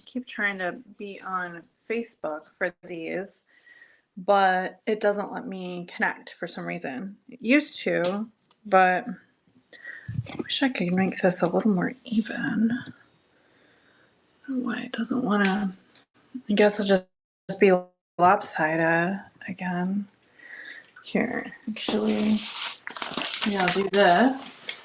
keep trying to be on Facebook for these, but it doesn't let me connect for some reason. It used to, but I wish I could make this a little more even. I don't know why it doesn't want to. I guess I'll just be lopsided again. Here, actually, yeah, I'll do this.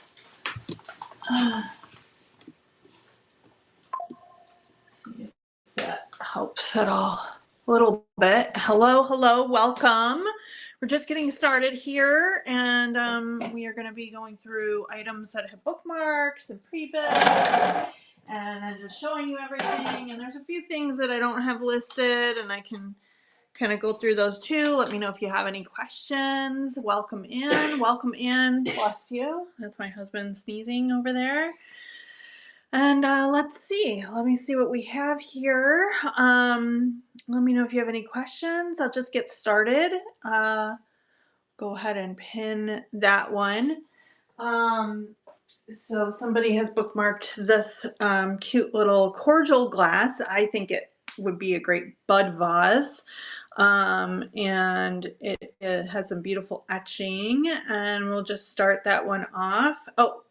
That helps at all a little bit. Hello, welcome. We're just getting started here, and we are going to be going through items that have bookmarks and pre-bits, and then just showing you everything. And there's a few things that I don't have listed, and I can kind of go through those too. Let me know if you have any questions. Welcome in. Bless you. That's my husband sneezing over there. And let's see. Let me see what we have here. Let me know if you have any questions. I'll just get started. Go ahead and pin that one. So somebody has bookmarked this cute little cordial glass. I think it would be a great bud vase. And it has some beautiful etching, and we'll just start that one off. Oh,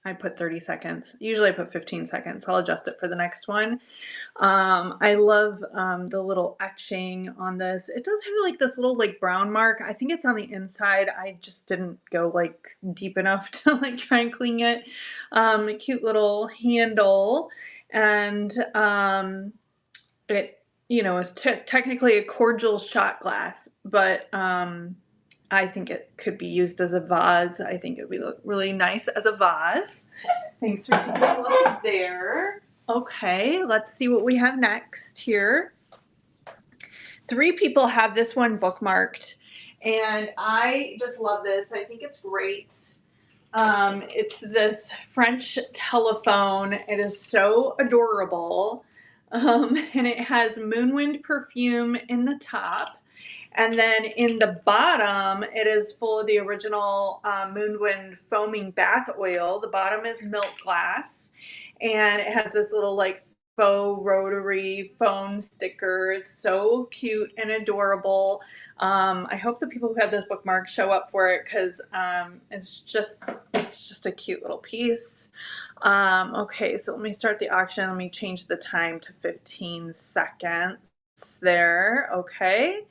I put 30 seconds. Usually I put 15 seconds. I'll adjust it for the next one. I love the little etching on this. It does have like this little like brown mark. I think it's on the inside. I just didn't go like deep enough to like try and clean it. A cute little handle, and it is technically a cordial shot glass, but I think it could be used as a vase. I think it would look really nice as a vase. Thanks for taking a look there. Okay, let's see what we have next here. 3 people have this one bookmarked, and I just love this. I think it's great. It's this French telephone. It is so adorable. And it has Moonwind perfume in the top. And then in the bottom, it is full of the original Moonwind foaming bath oil. The bottom is milk glass, and it has this little like faux rotary phone sticker. It's so cute and adorable. I hope the people who have this bookmark show up for it, because it's just a cute little piece. Okay, so let me start the auction. Let me change the time to 15 seconds there. Okay.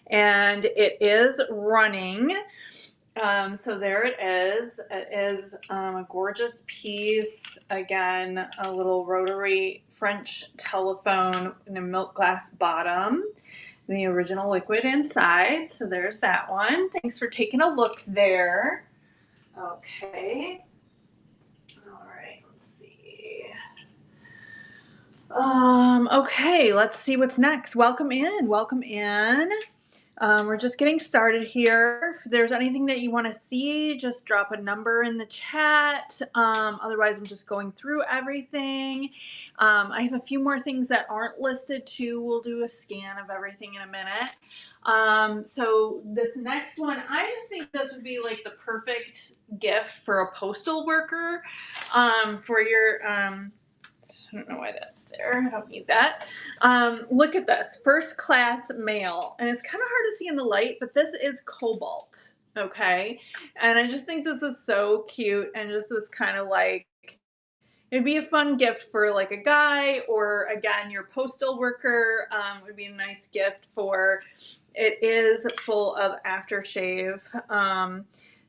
And it is running. So there it is. It is a gorgeous piece. Again, a little rotary French telephone in a milk glass bottom. The original liquid inside. So there's that one. Thanks for taking a look there. Okay. All right. Let's see. Okay, let's see what's next. Welcome in. We're just getting started here. If there's anything that you want to see, just drop a number in the chat. Otherwise, I'm just going through everything. I have a few more things that aren't listed too. We'll do a scan of everything in a minute. So this next one, I just think this would be like the perfect gift for a postal worker, for your, I don't know why that's there. I don't need that. Look at this. First class mail. And it's kind of hard to see in the light, but this is cobalt. Okay. And I just think this is so cute, and just this kind of like, it'd be a fun gift for like a guy, or again, your postal worker. Would be a nice gift for. It is full of aftershave.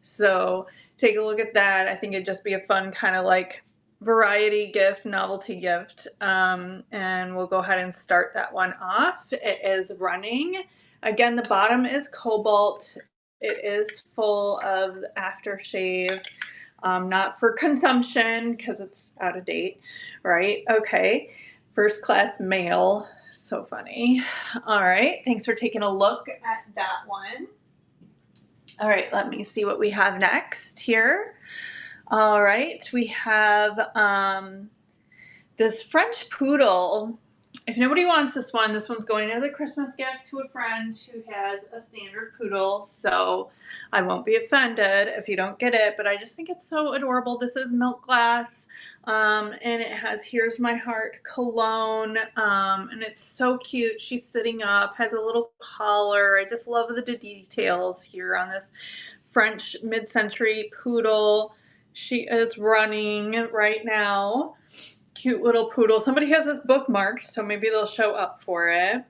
So take a look at that. I think it'd just be a fun kind of like variety gift, novelty gift. And we'll go ahead and start that one off. It is running. Again, the bottom is cobalt. It is full of aftershave. Not for consumption, because it's out of date, right? Okay. First class mail. So funny. All right. Thanks for taking a look at that one. All right. Let me see what we have next here. All right. We have this French poodle. If nobody wants this one's going as a Christmas gift to a friend who has a standard poodle. So I won't be offended if you don't get it, but I just think it's so adorable. This is milk glass. And it has Here's My Heart cologne. And it's so cute. She's sitting up, has a little collar. I just love the details here on this French mid-century poodle. She is running right now. Cute little poodle. Somebody has this bookmarked, so maybe they'll show up for it.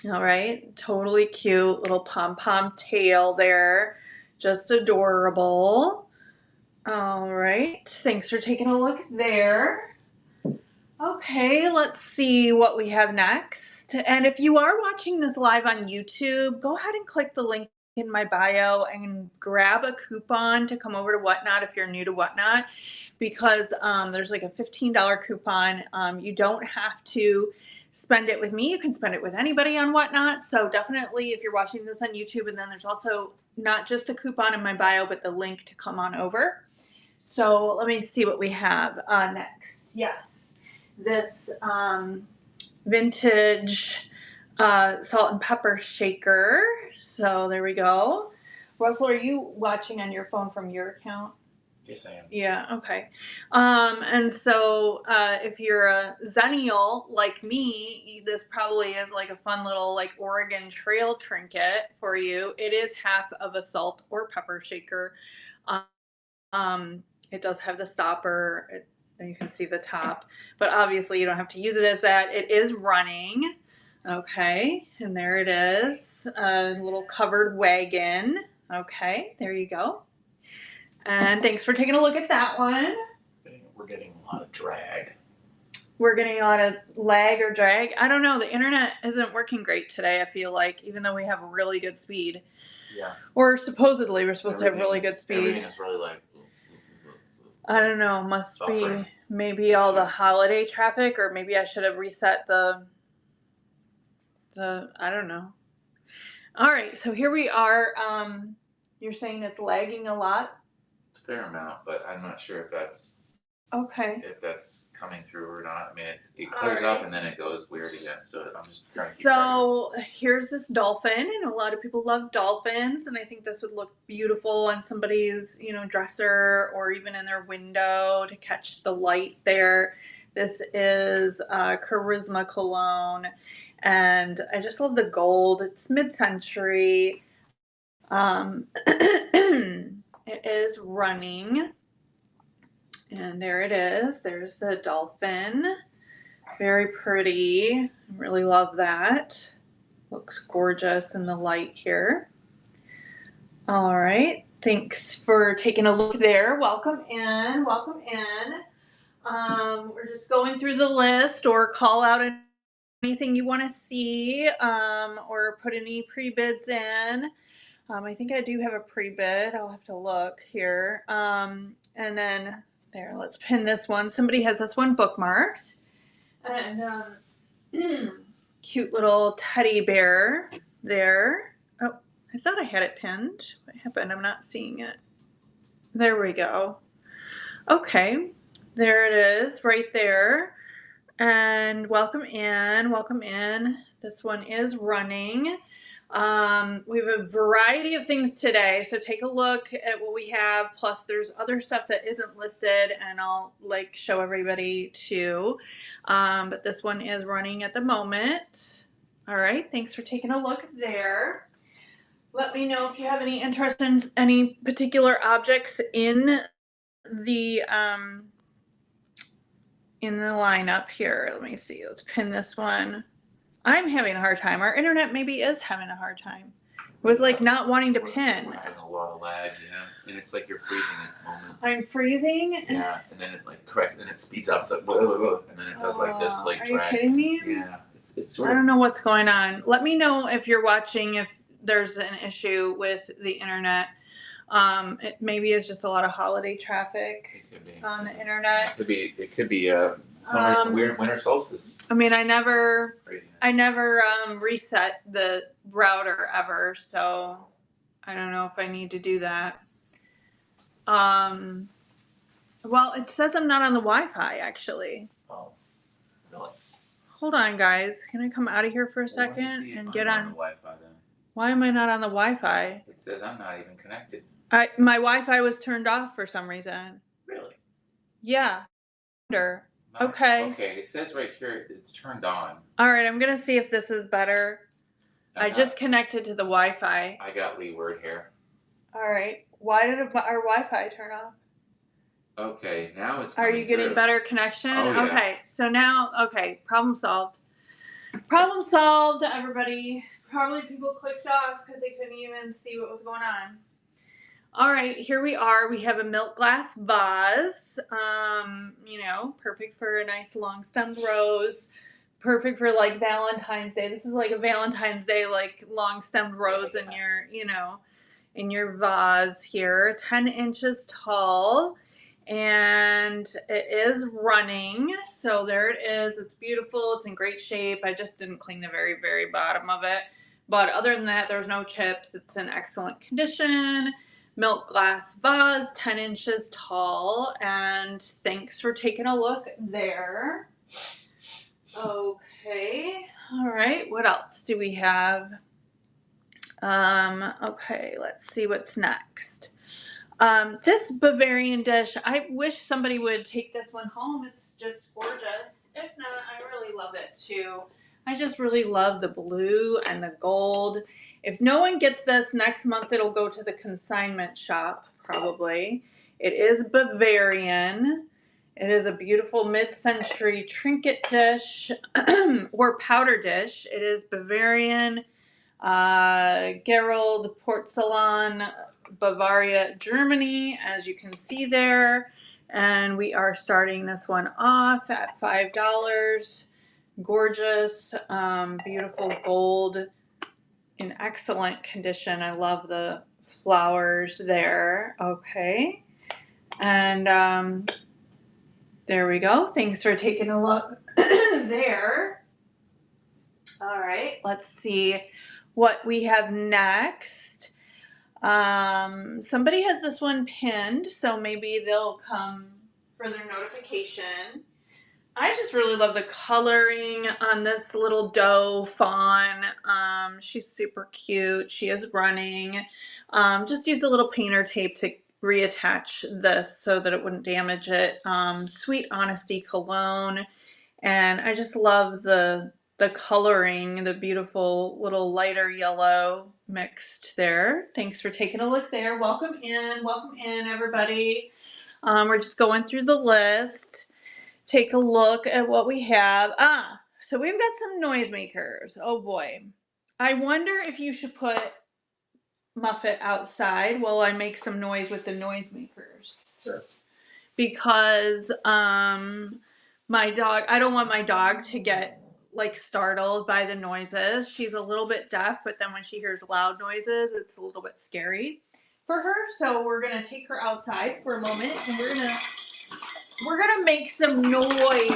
All right, totally cute little pom-pom tail there. Just adorable. All right, thanks for taking a look there. Okay, let's see what we have next. And if you are watching this live on YouTube, go ahead and click the link in my bio and grab a coupon to come over to Whatnot if you're new to Whatnot, because there's like a $15 coupon. You don't have to spend it with me. You can spend it with anybody on Whatnot. So definitely, if you're watching this on YouTube, and then there's also not just a coupon in my bio, but the link to come on over. So let me see what we have next. Yes, this vintage salt and pepper shaker. So there we go. Russell, are you watching on your phone from your account? Yes, I am. Yeah, okay. And so if you're a Zennial like me, this probably is like a fun little like Oregon Trail trinket for you. It is half of a salt or pepper shaker. It does have the stopper, and you can see the top, but obviously you don't have to use it as that. It is running. Okay, and there it is, a little covered wagon. Okay, there you go. And thanks for taking a look at that one. We're getting a lot of drag. We're getting a lot of lag or drag. I don't know. The internet isn't working great today, I feel like, even though we have really good speed. Yeah. Or supposedly we're supposed to have really good speed. Everything is really like... I don't know. Must Buffering. be maybe all the holiday traffic, or maybe I should have reset the I don't know. All right, so here we are. You're saying it's lagging a lot? It's a fair amount, but I'm not sure if that's okay. If that's coming through or not. I mean, it clears up and then it goes weird again. So I'm just trying to keep track. Here's this dolphin. I know a lot of people love dolphins, and I think this would look beautiful on somebody's, dresser or even in their window to catch the light there. This is Charisma cologne, and I just love the gold. It's mid-century. It is running. And there it is. There's the dolphin. Very pretty. I really love that. Looks gorgeous in the light here. All right. Thanks for taking a look there. Welcome in. Welcome in. We're just going through the list, or call out anything you want to see, or put any pre-bids in. I think I do have a pre-bid. I'll have to look here. And then there, let's pin this one. Somebody has this one bookmarked. And cute little teddy bear there. Oh, I thought I had it pinned. What happened? I'm not seeing it. There we go. Okay, there it is right there. And welcome in. Welcome in. This one is running. We have a variety of things today, so take a look at what we have. Plus, there's other stuff that isn't listed, and I'll show everybody too. But this one is running at the moment. All right, thanks for taking a look there. Let me know if you have any interest in any particular objects in the lineup here. Let me see. Let's pin this one. I'm having a hard time. Our internet maybe is having a hard time. It was not wanting to pin. We're having a lot of lag, and it's like you're freezing at moments. I'm freezing? Yeah, and then it then it speeds up. It's like blah, blah, blah, and then it does this drag. Are you kidding me? Yeah, it's sort of... I don't know what's going on. Let me know if you're watching, if there's an issue with the internet. It maybe is just a lot of holiday traffic on the internet. It could be weird winter solstice. I mean, I never reset the router ever, so I don't know if I need to do that. Well, it says I'm not on the Wi-Fi, actually. Oh, really? Hold on, guys. Can I come out of here for a second and get on the Wi-Fi then? Why am I not on the Wi-Fi? It says I'm not even connected. My Wi-Fi was turned off for some reason. Really? Yeah. Okay. Okay, it says right here it's turned on. All right, I'm gonna see if this is better. I just connected to the Wi-Fi. I got Leeward here. All right. Why did our Wi-Fi turn off? Okay, now it's Are coming you getting through. better connection? Oh, yeah. Okay. So now, okay, problem solved. Problem solved, everybody. Probably people clicked off because they couldn't even see what was going on. All right, here we are. We have a milk glass vase. You know, perfect for a nice long stemmed rose. Perfect for like Valentine's Day. This is like a Valentine's Day like long stemmed rose in your, you know, in your vase here. 10 inches tall. And it is running. So there it is. It's beautiful. It's in great shape. I just didn't clean the very, very bottom of it. But other than that, there's no chips. It's in excellent condition. Milk glass vase, 10 inches tall. And thanks for taking a look there. Okay. All right. What else do we have? Okay, let's see what's next. This Bavarian dish, I wish somebody would take this one home. It's just gorgeous. If not, I really love it too. I just really love the blue and the gold. If no one gets this next month, it'll go to the consignment shop, probably. It is Bavarian. It is a beautiful mid-century trinket dish or powder dish. It is Bavarian, Gerald Porzellan, Bavaria, Germany, as you can see there. And we are starting this one off at $5. Gorgeous, beautiful gold in excellent condition. I love the flowers there. Okay. And there we go. Thanks for taking a look there. All right, let's see what we have next. Somebody has this one pinned, so maybe they'll come for their notification. I just really love the coloring on this little doe fawn. She's super cute. She is running. Just used a little painter tape to reattach this so that it wouldn't damage it. Sweet Honesty cologne. And I just love the coloring, the beautiful little lighter yellow mixed there. Thanks for taking a look there. Welcome in everybody. We're just going through the list. Take a look at what we have. So we've got some noisemakers. Oh boy. I wonder if you should put Muffet outside while I make some noise with the noisemakers. Sure. Because my dog, I don't want my dog to get like startled by the noises. She's a little bit deaf, but then when she hears loud noises, it's a little bit scary for her. So we're gonna take her outside for a moment, and we're gonna make some noise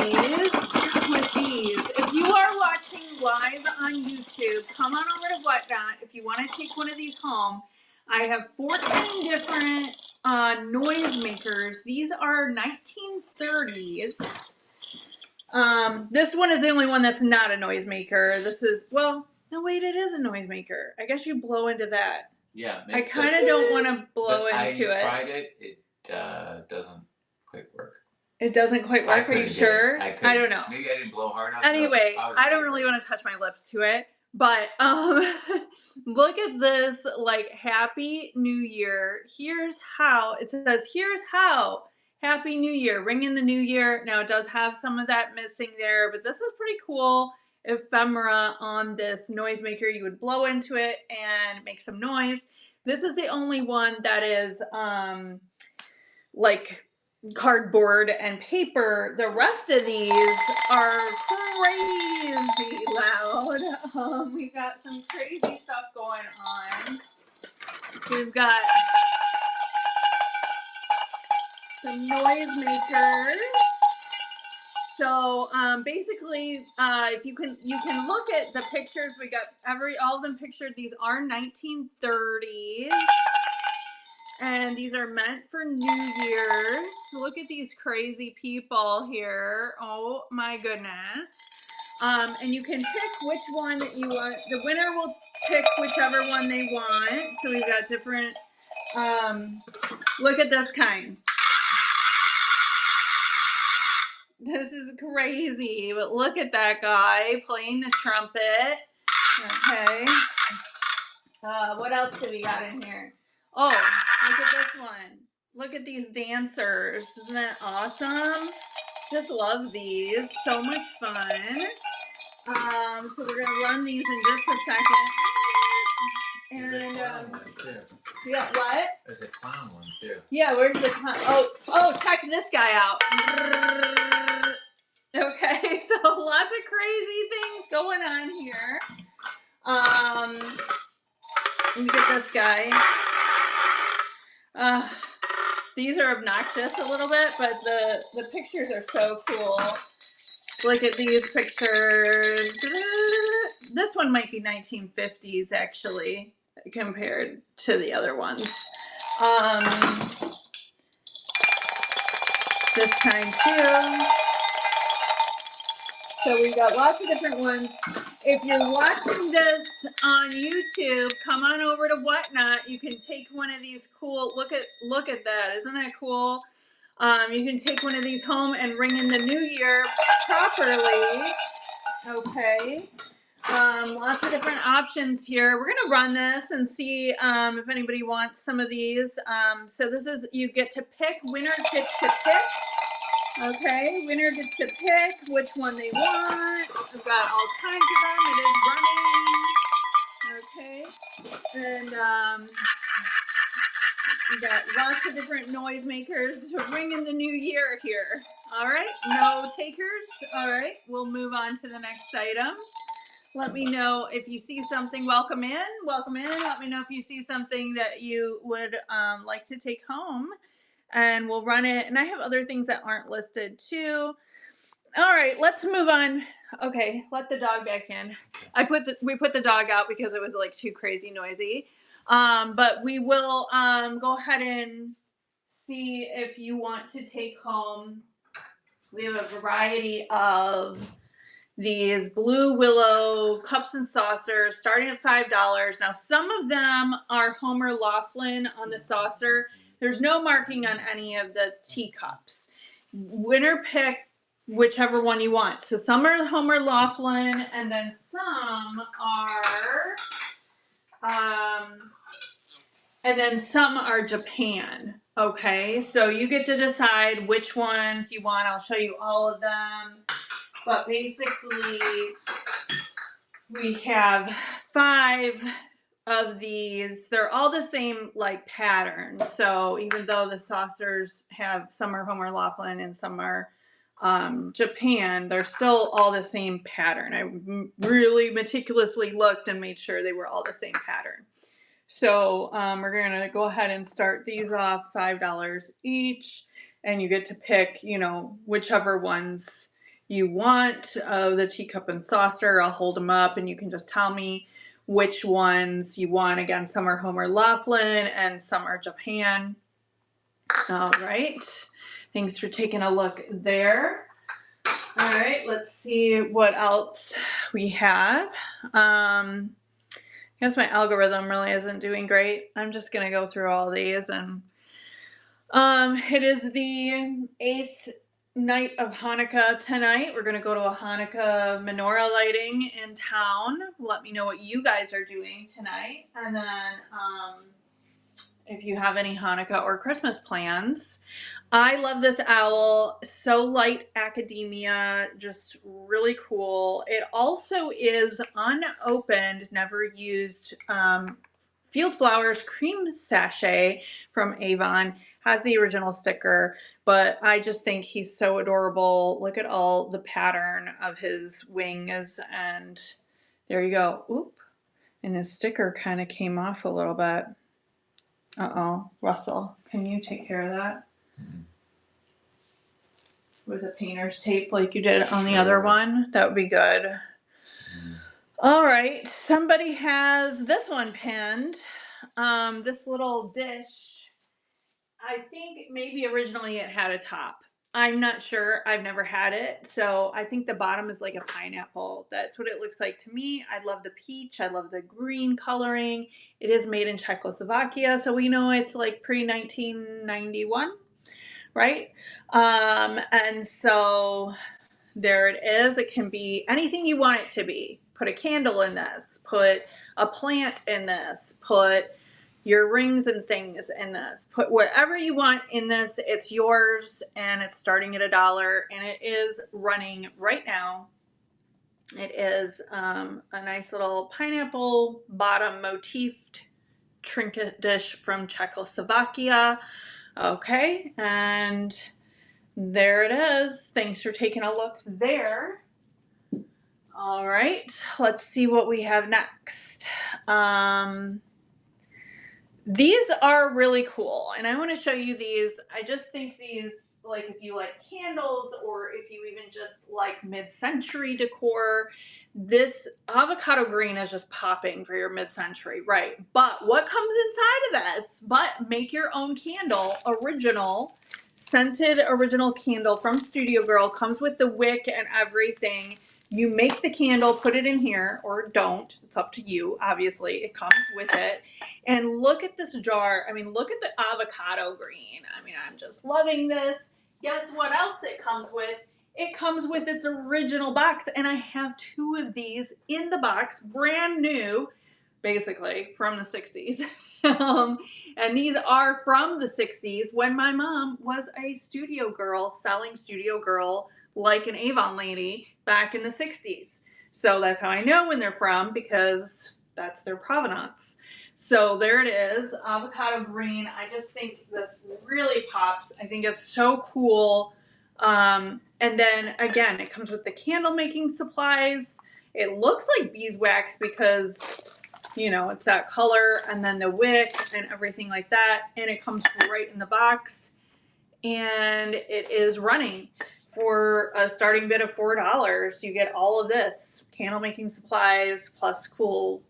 with these. If you are watching live on YouTube, come on over to Whatnot. If you want to take one of these home, I have 14 different noisemakers. These are 1930s. This one is the only one that's not a noisemaker. This is, well, no, wait, it is a noisemaker. I guess you blow into that. Yeah. I kind of don't want to blow into it. I tried it. It doesn't quite work. It doesn't quite work. Are you sure? I don't know. Maybe I didn't blow hard enough. Anyway, I don't really want to touch my lips to it. But look at this, like, Happy New Year. Here's how. It says, here's how. Happy New Year. Ring in the new year. Now, it does have some of that missing there, but this is pretty cool ephemera on this noisemaker. You would blow into it and make some noise. This is the only one that is, like, cardboard and paper. The rest of these are crazy loud. We've got some crazy stuff going on. We've got some noisemakers. So basically, if you can look at the pictures. We got all of them pictured. These are 1930s. And these are meant for New Year's. Look at these crazy people here. Oh my goodness. And you can pick which one that you want. The winner will pick whichever one they want. So we've got different, look at this kind. This is crazy, but look at that guy playing the trumpet. Okay. What else do we got in here? Oh, look at this one. Look at these dancers. Isn't that awesome? Just love these. So much fun. So we're gonna run these in just a second. There's a And clown one too. yeah, what? There's a clown one too. Yeah, where's the oh, check this guy out. Okay, so lots of crazy things going on here. Look at this guy. These are obnoxious a little bit, but the pictures are so cool. Look at these pictures. This one might be 1950s actually, compared to the other ones. This kind too. So we've got lots of different ones. If you're watching this on YouTube, come on over to Whatnot. You can take one of these cool. Look at that! Isn't that cool? You can take one of these home and ring in the new year properly. Okay. Lots of different options here. We're gonna run this and see if anybody wants some of these. So this is, you get to pick, winner gets to pick. Okay, winner gets to pick which one they want. We've got all kinds of them. It is running. Okay, and we got lots of different noisemakers to ring in the new year here. All right, no takers. All right, we'll move on to the next item. Let me know if you see something. Welcome in. Welcome in. Let me know if you see something that you would like to take home, and we'll run it. And I have other things that aren't listed too. All right, let's move on. Okay, let the dog back in. We put the dog out because it was like too crazy noisy. But we will go ahead and see if you want to take home. We have a variety of these Blue Willow cups and saucers starting at $5. Now, some of them are Homer Laughlin on the saucer. There's no marking on any of the teacups. Winner pick whichever one you want. So some are Homer Laughlin, and then some are Japan. Okay, so you get to decide which ones you want. I'll show you all of them. But basically, we have 5 of these. They're all the same like pattern. So even though the saucers have, some are Homer Laughlin and some are Japan, they're still all the same pattern. I really meticulously looked and made sure they were all the same pattern. So we're going to go ahead and start these off $5 each. And you get to pick, whichever ones you want of the teacup and saucer. I'll hold them up and you can just tell me which ones you want. Again, some are Homer Laughlin and some are Japan. All right. Thanks for taking a look there. All right, let's see what else we have. I guess my algorithm really isn't doing great. I'm just going to go through all these. And it is the 8th night of Hanukkah tonight. We're going to go to a Hanukkah menorah lighting in town. Let me know what you guys are doing tonight. And then if you have any Hanukkah or Christmas plans. I love this owl. So light academia, just really cool. It also is unopened, never used Field Flowers cream sachet from Avon. Has the original sticker, but I just think he's so adorable. Look at all the pattern of his wings, and there you go. Oop. And his sticker kind of came off a little bit. Uh-oh. Russell, can you take care of that? With a painter's tape like you did on the other one? That would be good. All right. Somebody has this one pinned. This little dish. I think maybe originally it had a top. I'm not sure. I've never had it. So I think the bottom is like a pineapple. That's what it looks like to me. I love the peach. I love the green coloring. It is made in Czechoslovakia, so we know it's like pre-1991. right? And so there it is. It can be anything you want it to be. Put a candle in this, put a plant in this, put your rings and things in this, put whatever you want in this. It's yours, and it's starting at $1, and it is running right now. It is a nice little pineapple bottom motifed trinket dish from Czechoslovakia. Okay, and there it is. Thanks for taking a look there. All right, let's see what we have next. These are really cool, and I want to show you these. I just think these, like if you like candles or if you even just like mid-century decor, this avocado green is just popping for your mid-century, right? But what comes inside of this? But make your own candle, original, scented original candle from Studio Girl, comes with the wick and everything. You make the candle, put it in here, or don't. It's up to you, obviously. It comes with it. And look at this jar. I mean, look at the avocado green. I mean, I'm just loving this. Guess what else it comes with? It comes with its original box. And I have 2 of these in the box, brand new, basically, from the 60s. And these are from the 60s when my mom was a studio girl selling Studio Girl like an Avon lady back in the 60s. So that's how I know when they're from, because that's their provenance. So there it is, avocado green. I just think this really pops. I think it's so cool. And then again, it comes with the candle making supplies. It looks like beeswax because, you know, it's that color, and then the wick and everything like that. And it comes right in the box, and it is running. For a starting bid of $4, you get all of this candle making supplies plus cool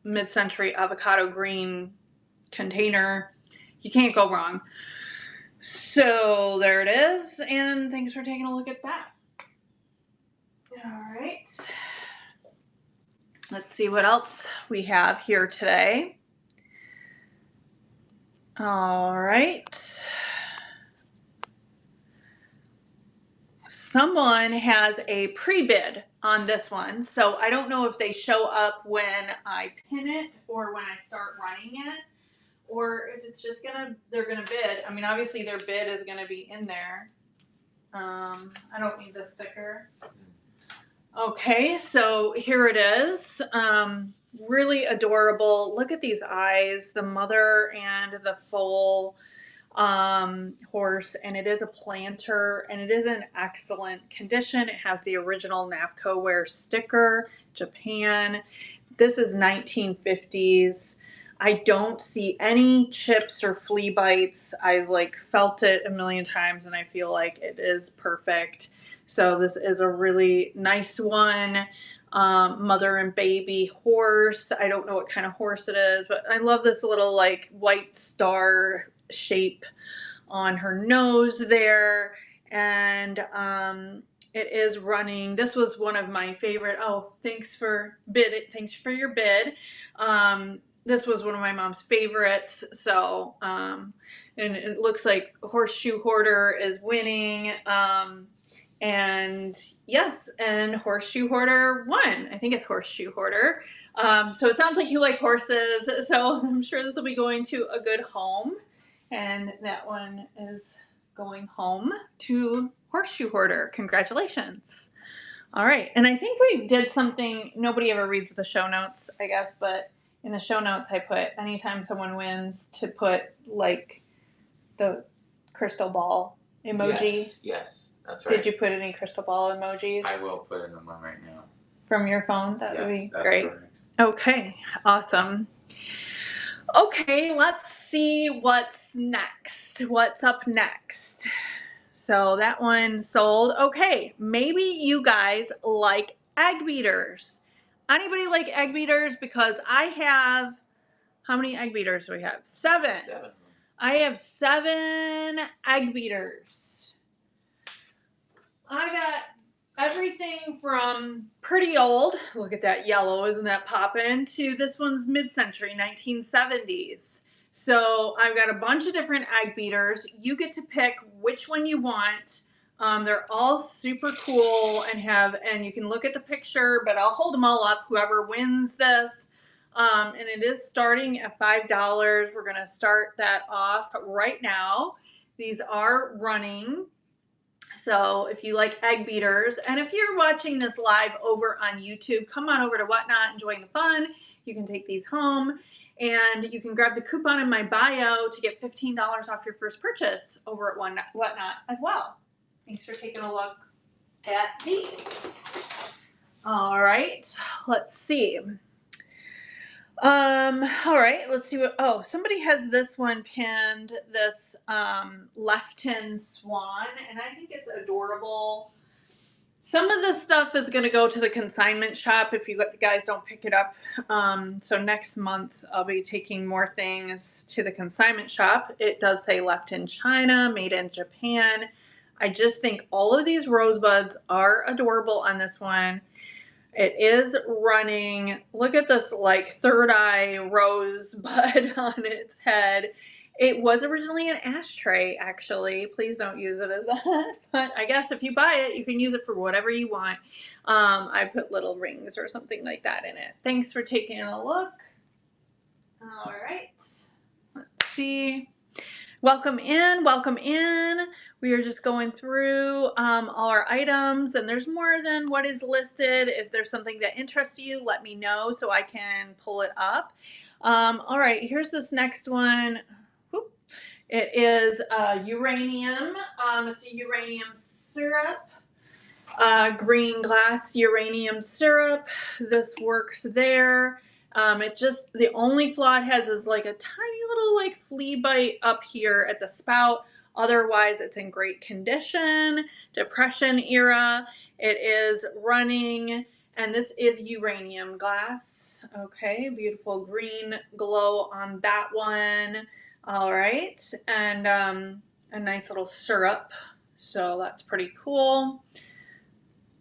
mid-century avocado green container. You can't go wrong. So there it is, and thanks for taking a look at that. All right. Let's see what else we have here today. All right. Someone has a pre-bid on this one, so I don't know if they show up when I pin it or when I start running it, or if it's just they're gonna bid. I mean, obviously their bid is gonna be in there. I don't need the sticker. Okay, so here it is. Really adorable. Look at these eyes, the mother and the foal horse, and it is a planter, and it is in excellent condition. It has the original Napco-ware sticker, Japan. This is 1950s. I don't see any chips or flea bites. I've like felt it a million times, and I feel like it is perfect. So this is a really nice one. Mother and baby horse. I don't know what kind of horse it is, but I love this little like white star shape on her nose there. And it is running. This was one of my favorite. Oh, thanks for your bid. This was one of my mom's favorites. So and it looks like Horseshoe Hoarder is winning. And yes, and Horseshoe Hoarder won. I think it's Horseshoe Hoarder. So it sounds like you like horses, so I'm sure this will be going to a good home. And that one is going home to Horseshoe Hoarder. Congratulations. All right, and I think we did something, nobody ever reads the show notes, I guess, but in the show notes I put anytime someone wins to put like the crystal ball emoji. Yes, that's right. Did you put any crystal ball emojis? I will put in one right now. From your phone? That would be that's great. correct. Okay, awesome. Okay, let's see what's next. What's up next? So that one sold. Okay, maybe you guys like egg beaters. Anybody like egg beaters? Because I have, how many egg beaters do we have? 7. 7. I have 7 egg beaters. I got everything from pretty old, look at that yellow, isn't that poppin', to this one's mid-century, 1970s. So I've got a bunch of different egg beaters. You get to pick which one you want. They're all super cool and you can look at the picture, but I'll hold them all up, whoever wins this. And it is starting at $5. We're going to start that off right now. These are running. So if you like egg beaters, and if you're watching this live over on YouTube, come on over to Whatnot and join the fun. You can take these home, and you can grab the coupon in my bio to get $15 off your first purchase over at Whatnot as well. Thanks for taking a look at these. All right, let's see. All right, let's see somebody has this one pinned, this Lefton Swan, and I think it's adorable. Some of this stuff is going to go to the consignment shop if you guys don't pick it up. So next month I'll be taking more things to the consignment shop. It does say left in China, made in Japan. I just think all of these rosebuds are adorable on this one. It is running, look at this like third eye rosebud on its head. It was originally an ashtray, actually. Please don't use it as that. But I guess if you buy it, you can use it for whatever you want. I put little rings or something like that in it. Thanks for taking a look. All right. Let's see. Welcome in, welcome in. We are just going through all our items, and there's more than what is listed. If there's something that interests you, let me know so I can pull it up. All right, here's this next one. Whoop. It is uranium. It's a uranium syrup, green glass uranium syrup. This works there. The only flaw it has is like a tiny little like flea bite up here at the spout. Otherwise, it's in great condition. Depression era. It is running, and this is uranium glass. Okay, beautiful green glow on that one. All right, and a nice little syrup. So that's pretty cool.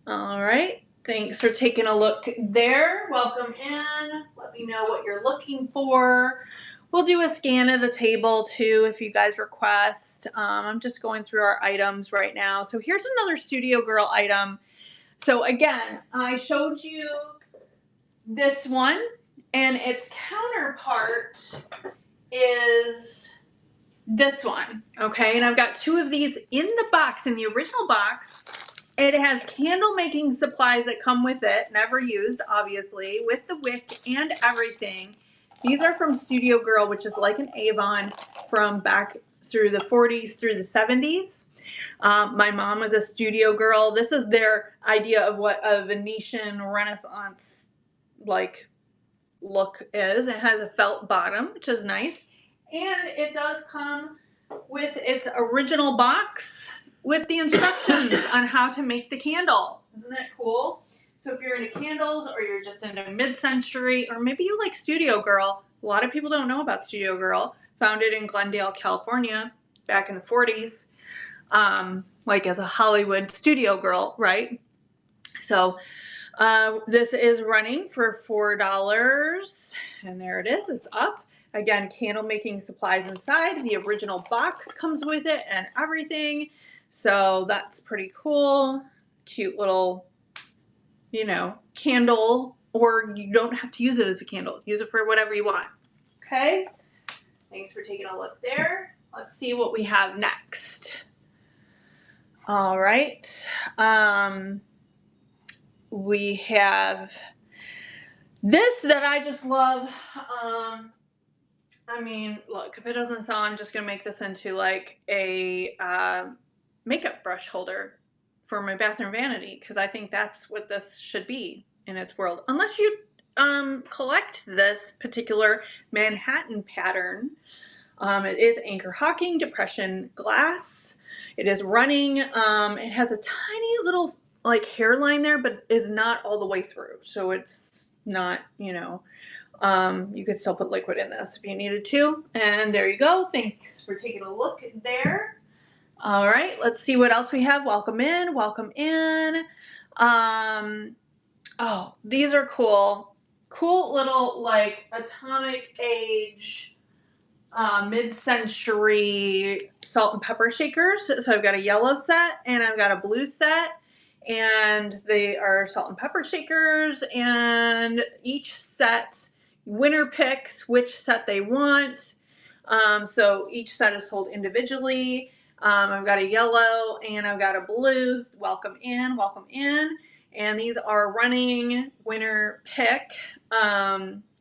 All right. Thanks for taking a look there. Welcome in. Let me know what you're looking for. We'll do a scan of the table too if you guys request. I'm just going through our items right now. So here's another Studio Girl item. So again, I showed you this one, and its counterpart is this one. Okay, and I've got two of these in the box, in the original box. It has candle making supplies that come with it, never used, obviously, with the wick and everything. These are from Studio Girl, which is like an Avon from back through the 40s through the 70s. My mom was a Studio Girl. This is their idea of what a Venetian Renaissance like look is. It has a felt bottom, which is nice. And it does come with its original box with the instructions on how to make the candle. Isn't that cool? So if you're into candles, or you're just into mid-century, or maybe you like Studio Girl. A lot of people don't know about Studio Girl. Founded in Glendale, California, back in the 40s. Like as a Hollywood studio girl, right? So this is running for $4, and there it is. It's up. Again, candle making supplies inside. The original box comes with it and everything. So that's pretty cool. Cute little, candle, or you don't have to use it as a candle. Use it for whatever you want. Okay. Thanks for taking a look there. Let's see what we have next. All right. We have this that I just love. Look, if it doesn't sell, I'm just going to make this into like a makeup brush holder for my bathroom vanity, because I think that's what this should be in its world. Unless you collect this particular Manhattan pattern. It is Anchor Hocking Depression Glass. It is running. It has a tiny little like hairline there, but is not all the way through. So it's not, you could still put liquid in this if you needed to. And there you go. Thanks for taking a look there. All right, let's see what else we have. Welcome in, welcome in. Oh, these are cool. Cool little like atomic age mid-century salt and pepper shakers. So I've got a yellow set and I've got a blue set, and they are salt and pepper shakers, and each set winner picks which set they want. So each set is sold individually. I've got a yellow and I've got a blue. Welcome in, welcome in. And these are running winner pick.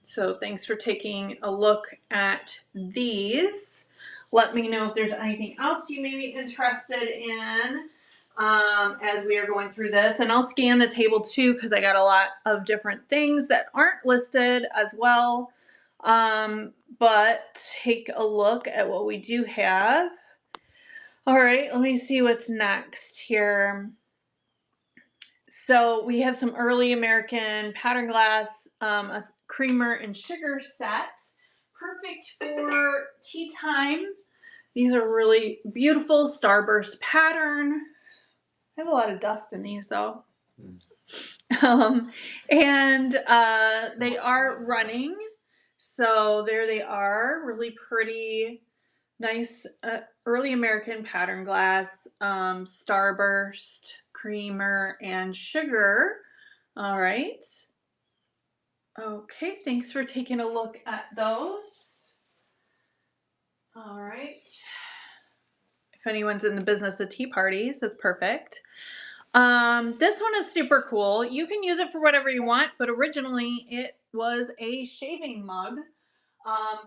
So thanks for taking a look at these. Let me know if there's anything else you may be interested in as we are going through this. And I'll scan the table too, because I got a lot of different things that aren't listed as well. But take a look at what we do have. All right, let me see what's next here. So we have some early American pattern glass, a creamer and sugar set, perfect for tea time. These are really beautiful starburst pattern. I have a lot of dust in these though. And they are running. So there they are, really pretty, nice early American pattern glass, starburst, creamer, and sugar. All right. Okay, thanks for taking a look at those. All right. If anyone's in the business of tea parties, that's perfect. This one is super cool. You can use it for whatever you want, but originally it was a shaving mug.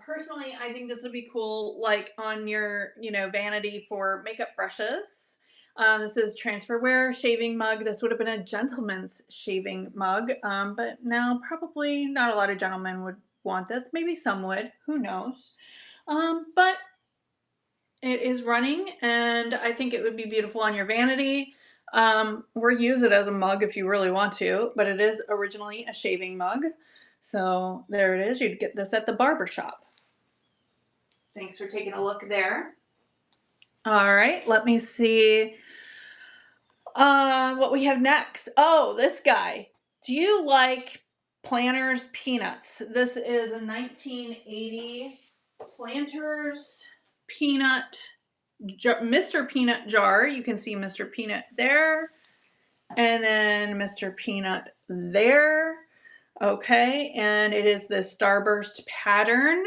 Personally, I think this would be cool, like on your, vanity for makeup brushes. This is transferware shaving mug. This would have been a gentleman's shaving mug, but now probably not a lot of gentlemen would want this. Maybe some would. Who knows? But it is running, and I think it would be beautiful on your vanity. Or use it as a mug if you really want to, but it is originally a shaving mug. So there it is. You'd get this at the barber shop. Thanks for taking a look there. All right, let me see what we have next. Oh, this guy. Do you like Planters Peanuts? This is a 1980 Planters Peanut Mr. Peanut jar. You can see Mr. Peanut there, and then Mr. Peanut there. Okay, and it is the Starburst pattern.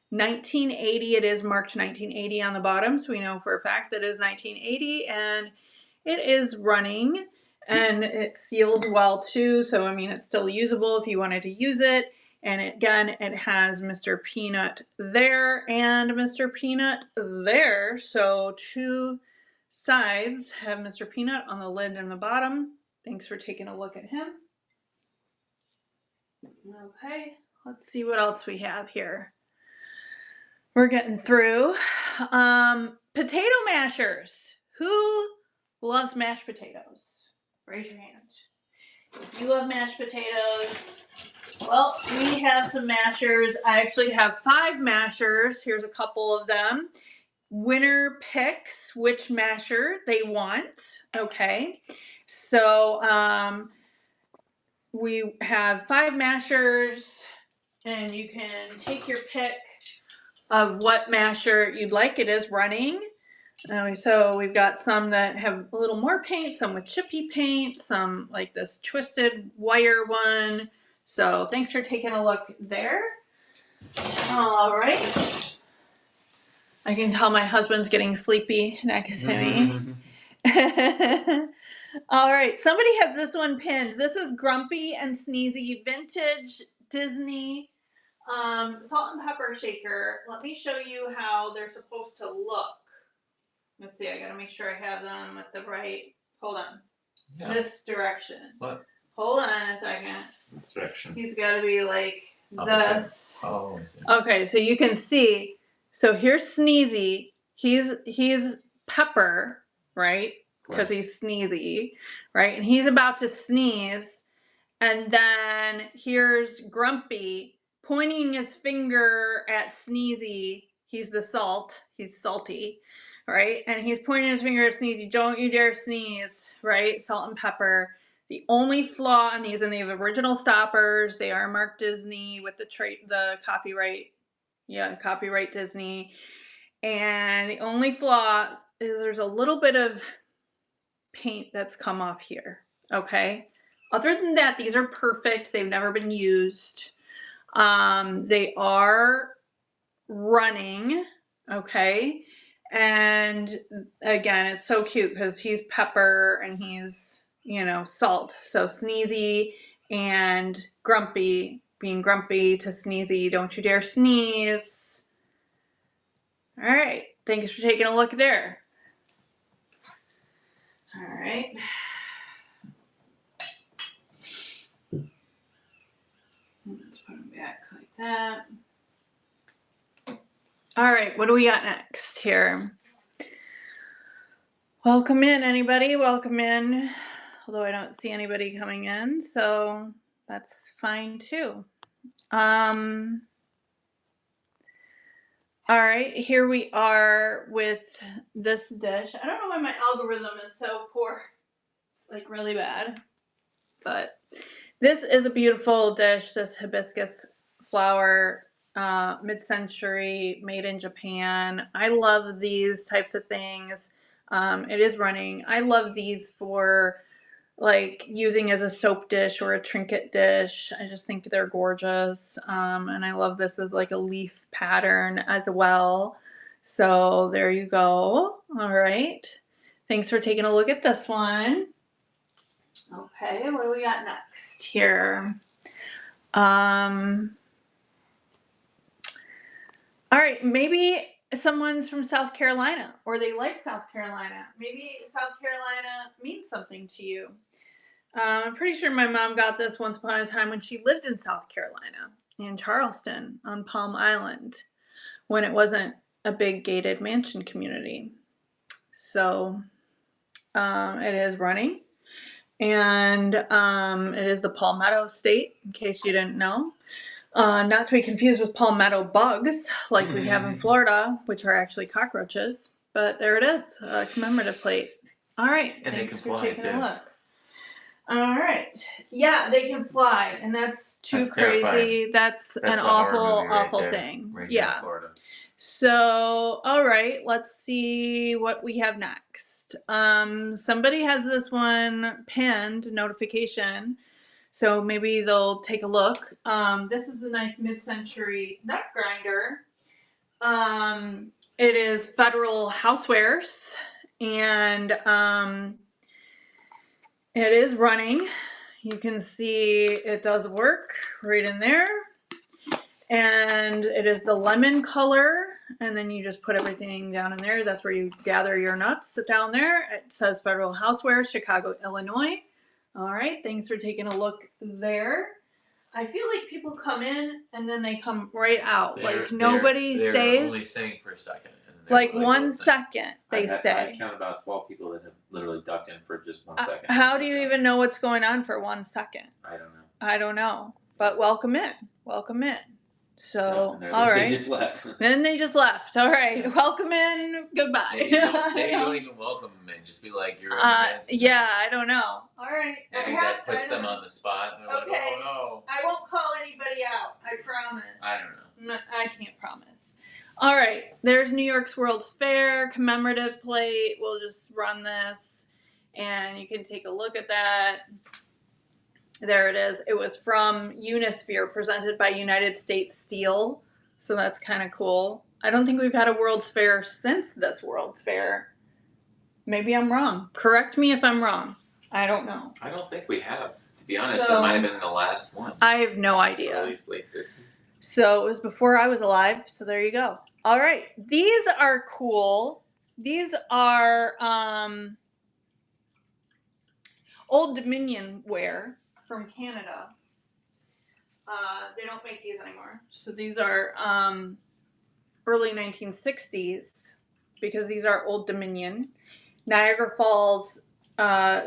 1980, it is marked 1980 on the bottom, so we know for a fact that it is 1980, and it is running, and it seals well too, so I mean it's still usable if you wanted to use it. And again, it has Mr. Peanut there and Mr. Peanut there, so two sides have Mr. Peanut on the lid and the bottom. Thanks for taking a look at him. Okay, let's see what else we have here. We're getting through. Potato mashers. Who loves mashed potatoes? Raise your hand. If you love mashed potatoes, well, we have some mashers. I actually have 5 mashers. Here's a couple of them. Winner picks which masher they want. Okay, so we have 5 mashers, and you can take your pick of what masher you'd like. It is running. So we've got some that have a little more paint, some with chippy paint, some like this twisted wire one. So thanks for taking a look there. All right. I can tell my husband's getting sleepy next to me. All right, somebody has this one pinned. This is Grumpy and Sneezy Vintage Disney salt and pepper shaker. Let me show you how they're supposed to look. Let's see, I gotta make sure I have them at the right, hold on. Yeah. This direction. What? Hold on a second. This direction. He's gotta be like this. Oh, I see. Okay, so you can see, so here's Sneezy. He's Pepper, right? Because he's sneezy, right? And he's about to sneeze. And then here's Grumpy pointing his finger at Sneezy. He's the salt. He's salty, right? And he's pointing his finger at Sneezy. Don't you dare sneeze, right? Salt and pepper. The only flaw in these, and they have original stoppers. They are marked Disney with the copyright Yeah, copyright Disney. And the only flaw is there's a little bit of paint that's come off here. Okay. Other than that, these are perfect. They've never been used. They are running. Okay. And again, it's so cute because he's Pepper and he's, Salt. So Sneezy and Grumpy, being grumpy to Sneezy, don't you dare sneeze. All right. Thanks for taking a look there. All right. Let's put them back like that. All right, what do we got next here? Welcome in, anybody. Welcome in. Although I don't see anybody coming in, so that's fine too. All right, here we are with this dish. I don't know why my algorithm is so poor. It's like really bad. But this is a beautiful dish, this hibiscus flower, mid-century, made in Japan. I love these types of things. It is running. I love these for like using as a soap dish or a trinket dish. I just think they're gorgeous. And I love this as like a leaf pattern as well. So there you go. All right. Thanks for taking a look at this one. Okay, what do we got next here? All right, maybe someone's from South Carolina or they like South Carolina. Maybe South Carolina means something to you. I'm pretty sure my mom got this once upon a time when she lived in South Carolina, in Charleston on Palm Island, when it wasn't a big gated mansion community. So it is running. And it is the palmetto state, in case you didn't know. Not to be confused with palmetto bugs, like we have in Florida, which are actually cockroaches. But there it is, a commemorative plate. All right, And thanks for fly, taking too. a look. All right, yeah, they can fly, and that's That's crazy. terrifying. That's an a horror awful, movie right awful there, thing. right here in Yeah. Florida. So, all right, let's see what we have next. Somebody has this one pinned notification, so maybe they'll take a look. This is the nice mid-century nut grinder. It is Federal Housewares, and it is running. You can see it does work right in there. And it is the lemon color, and then you just put everything down in there. That's where you gather your nuts down there. It says Federal Housewares, Chicago, Illinois. All right, thanks for taking a look there. I feel like people come in and then they come right out. Nobody stays. They're only staying for a second. Like 1 second they stay. I count about 12 people that have literally ducked in for just 1 second. How do you even know what's going on for 1 second? I don't know. But welcome in. Welcome in. So, all right. They just left. Then they just left. All right. Yeah. Welcome in. Goodbye. Maybe you don't even welcome them in. Just be like, you're in the midst. Yeah, I don't know. All right. Maybe that puts them on the spot. And they're okay. Like, oh no. I won't call anybody out. I promise. I don't know. I can't promise. All right. There's New York's World's Fair commemorative plate. We'll just run this and you can take a look at that. There it is. It was from Unisphere, presented by United States Steel. So that's kind of cool. I don't think we've had a World's Fair since this World's Fair. Maybe I'm wrong. Correct me if I'm wrong. I don't know. I don't think we have. To be honest, that might have been the last one. I have no idea. At least late 60s. So it was before I was alive. So there you go. All right. These are cool. These are Old Dominion ware from Canada. They don't make these anymore. So these are early 1960s because these are Old Dominion. Niagara Falls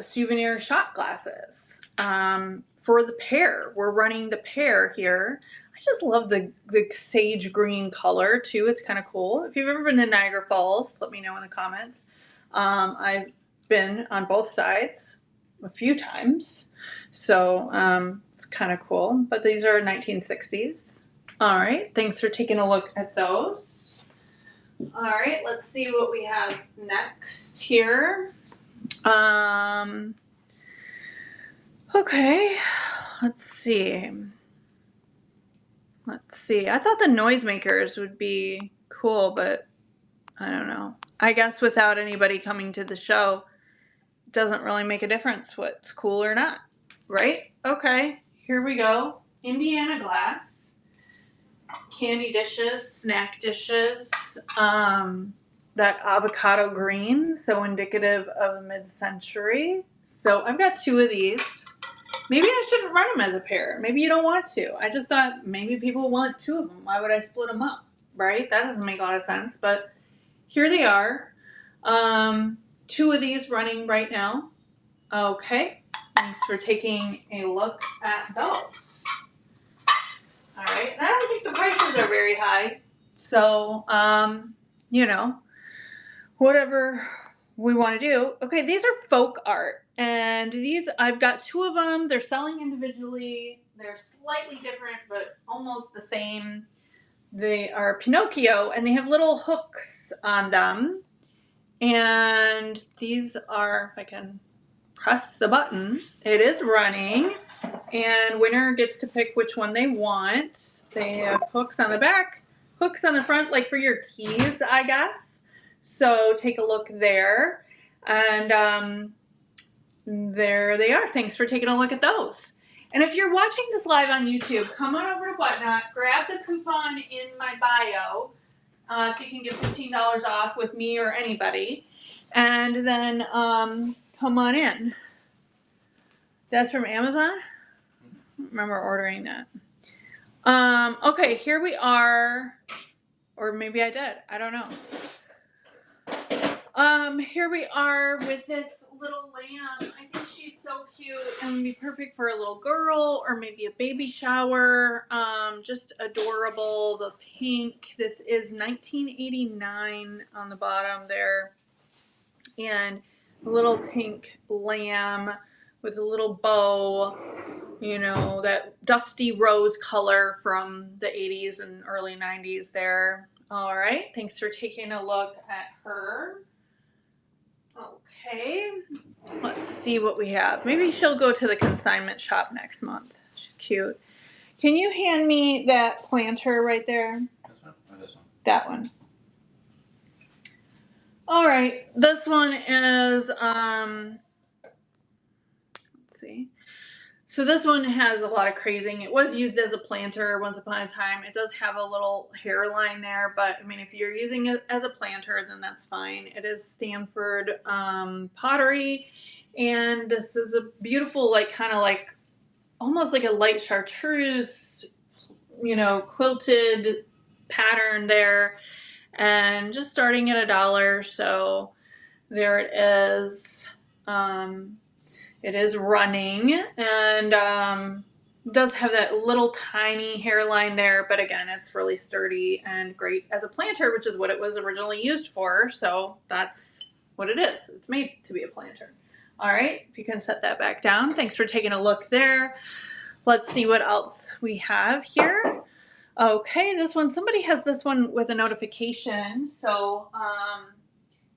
souvenir shot glasses for the pear. We're running the pear here. I just love the sage green color too. It's kind of cool. If you've ever been to Niagara Falls, let me know in the comments. I've been on both sides a few times. So it's kind of cool. But these are 1960s. All right, thanks for taking a look at those. All right, let's see what we have next here. Okay, let's see. I thought the noisemakers would be cool, but I don't know. I guess without anybody coming to the show, it doesn't really make a difference what's cool or not, right? Okay, here we go. Indiana glass, candy dishes, snack dishes, that avocado green, so indicative of mid-century. So I've got 2 of these. Maybe I shouldn't run them as a pair. Maybe you don't want to. I just thought maybe people want 2 of them. Why would I split them up, right? That doesn't make a lot of sense, but here they are. 2 of these running right now. Okay, thanks for taking a look at those. All right, and I don't think the prices are very high. So, you know, whatever we want to do. Okay, these are folk art. And these, I've got 2 of them. They're selling individually. They're slightly different, but almost the same. They are Pinocchio, and they have little hooks on them. And these are, if I can press the button, it is running. And winner gets to pick which one they want. They have hooks on the back, hooks on the front, like for your keys, I guess. So take a look there. And there they are. Thanks for taking a look at those. And if you're watching this live on YouTube, come on over to Whatnot, grab the coupon in my bio, so you can get $15 off with me or anybody. And then come on in. That's from Amazon? I don't remember ordering that. Okay, here we are. Or maybe I did. I don't know. Here we are with this little lamb. I think she's so cute and would be perfect for a little girl or maybe a baby shower. Just adorable. The pink. This is 1989 on the bottom there. And a little pink lamb with a little bow, you know, that dusty rose color from the 80s and early 90s there. All right, thanks for taking a look at her. Okay, let's see what we have. Maybe she'll go to the consignment shop next month. She's cute. Can you hand me that planter right there? This one or this one? That one. All right, this one is, let's see. So this one has a lot of crazing. It was used as a planter once upon a time. It does have a little hairline there, but I mean, if you're using it as a planter, then that's fine. It is Stanford pottery, and this is a beautiful, like, kind of like, almost like a light chartreuse, you know, quilted pattern there, and just starting at $1. So there it is. It is running, and does have that little tiny hairline there, but again, it's really sturdy and great as a planter, which is what it was originally used for. So that's what it is. It's made to be a planter. All right, if you can set that back down. Thanks for taking a look there. Let's see what else we have here. Okay, this one, somebody has this one with a notification, so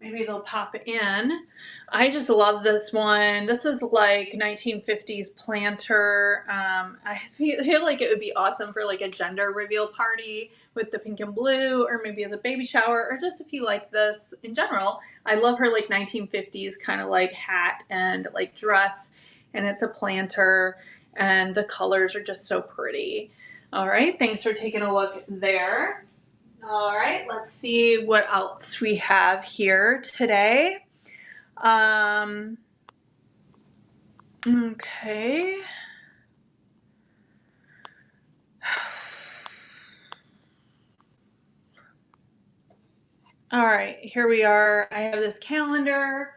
maybe they'll pop in. I just love this one. This is like 1950s planter. I feel like it would be awesome for like a gender reveal party with the pink and blue, or maybe as a baby shower, or just if you like this in general. I love her like 1950s kind of like hat and like dress, and it's a planter, and the colors are just so pretty. All right, thanks for taking a look there. All right, let's see what else we have here today. Okay. All right, here we are. I have this calendar.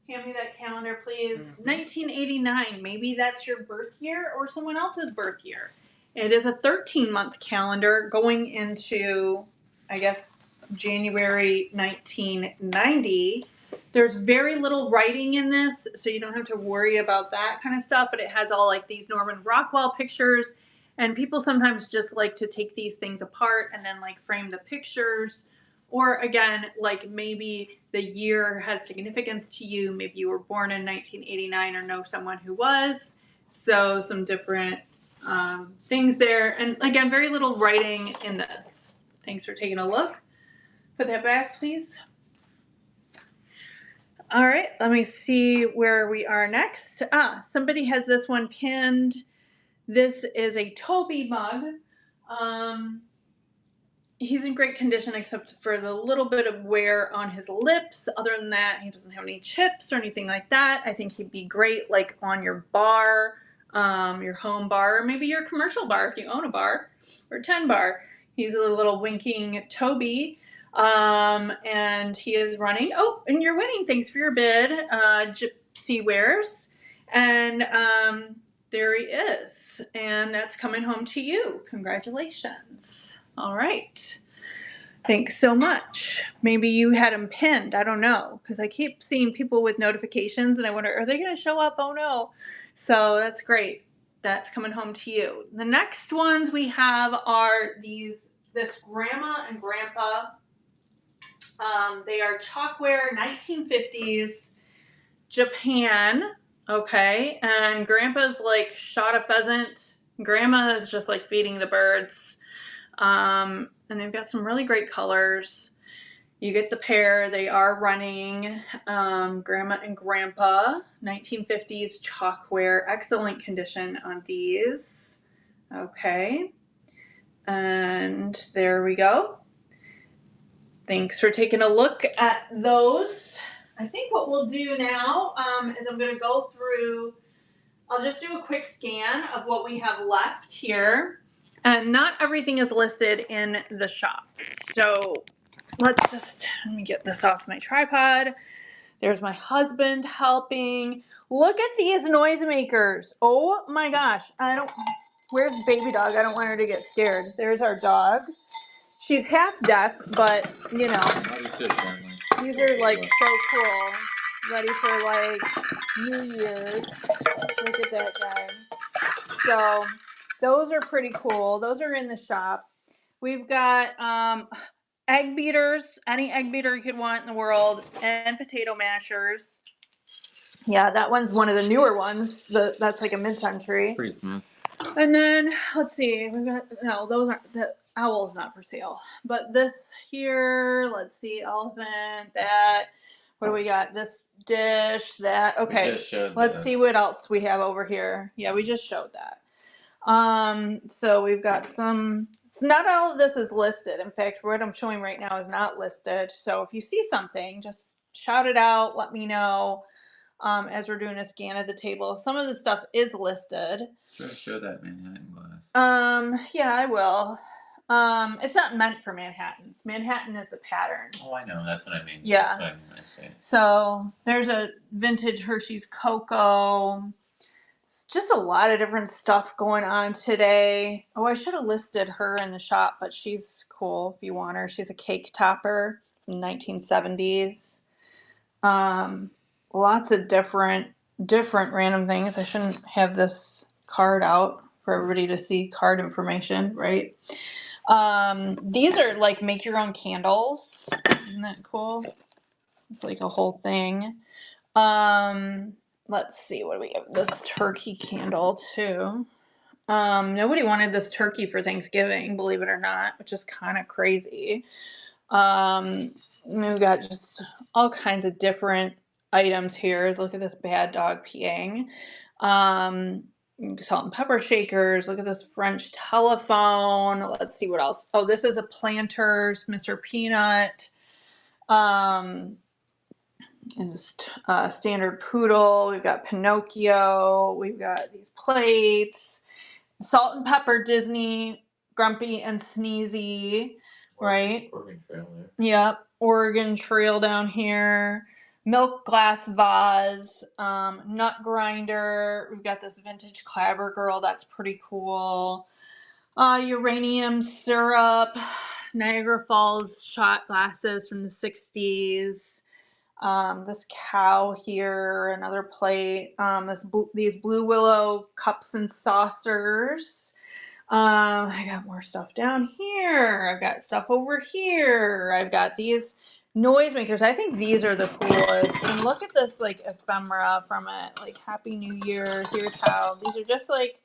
Hand me that calendar, please. 1989. Maybe that's your birth year or someone else's birth year. It is a 13-month calendar going into, I guess, January 1990. There's very little writing in this, so you don't have to worry about that kind of stuff, but it has all like these Norman Rockwell pictures And people sometimes just like to take these things apart and then like frame the pictures. Or again, like maybe the year has significance to you. Maybe you were born in 1989 or know someone who was. So some different things there. And again, very little writing in this. Thanks for taking a look. Put that back, please. All right, let me see where we are next. Somebody has this one pinned. This is a Toby mug. He's in great condition except for the little bit of wear on his lips. Other than that, he doesn't have any chips or anything like that. I think he'd be great like on your bar, your home bar, or maybe your commercial bar if you own a bar, or 10 bar. He's a little winking Toby. And he is running. Oh, and you're winning. Thanks for your bid, Gypsy Wears. And there he is. And that's coming home to you. Congratulations. All right. Thanks so much. Maybe you had him pinned. I don't know. Because I keep seeing people with notifications and I wonder, are they going to show up? Oh no. So that's great. That's coming home to you. The next ones we have are this Grandma and Grandpa. They are chalkware 1950s Japan. Okay. And Grandpa's like shot a pheasant. Grandma is just like feeding the birds. And they've got some really great colors. You get the pair. They are running Grandma and Grandpa 1950s chalkware. Excellent condition on these. Okay. And there we go. Thanks for taking a look at those. I think what we'll do now is I'm going to go through, I'll just do a quick scan of what we have left here. And not everything is listed in the shop. So let me get this off my tripod. There's my husband helping. Look at these noisemakers. Oh my gosh. Where's baby dog? I don't want her to get scared. There's our dog. She's half deaf, but you know, these are like so cool. Ready for like New Year's. Look at that guy. So those are pretty cool. Those are in the shop. We've got egg beaters, any egg beater you could want in the world, and potato mashers. Yeah, that one's one of the newer ones. That's like a mid-century. Pretty smooth. And then let's see, those aren't, the owl's not for sale. But this here, let's see, elephant, that. What do we got? This dish, that. Okay. We just showed Let's this. see what else we have over here. Yeah, we just showed that. So we've got some. Not all of this is listed. In fact, what I'm showing right now is not listed. So if you see something, just shout it out. Let me know. As we're doing a scan of the table, some of the stuff is listed. Show that Manhattan glass. Yeah, I will. It's not meant for Manhattans. Manhattan is the pattern. Oh, I know. That's what I mean. Yeah. That's what I mean when I say it. So there's a vintage Hershey's Cocoa. It's just a lot of different stuff going on today. Oh, I should have listed her in the shop, but she's cool if you want her. She's a cake topper from 1970s. Lots of different random things. I shouldn't have this card out for everybody to see card information, right? These are like make your own candles. Isn't that cool? It's like a whole thing. Let's see, what do we have? This turkey candle too. Nobody wanted this turkey for Thanksgiving, believe it or not, which is kind of crazy. We've got just all kinds of different items here. Look at this bad dog peeing. Salt and pepper shakers. Look at this French telephone. Let's see what else. Oh, this is a Planters, Mr. Peanut. And just standard poodle. We've got Pinocchio. We've got these plates. Salt and pepper Disney, Grumpy and Sneezy. Right? Oregon Trail there. Yep. Oregon Trail down here. Milk glass vase. Nut grinder. We've got this vintage Clabber Girl. That's pretty cool. Uranium syrup. Niagara Falls shot glasses from the 60s. This cow here. Another plate. These Blue Willow cups and saucers. I got more stuff down here. I've got stuff over here. I've got these noisemakers. I think these are the coolest. And look at this like ephemera from it. Like Happy New Year. Here's how. These are just like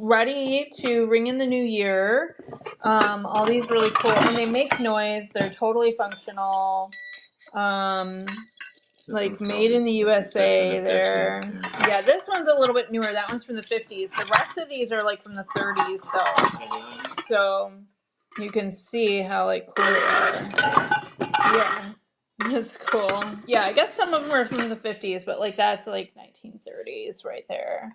ready to ring in the new year. All these really cool, and they make noise. They're totally functional. Like made in the USA. They're yeah. This one's a little bit newer. That one's from the 50s. The rest of these are like from the 30s. So you can see how like cool they are. Yeah. That's cool. Yeah, I guess some of them are from the 50s, but like that's like 1930s right there.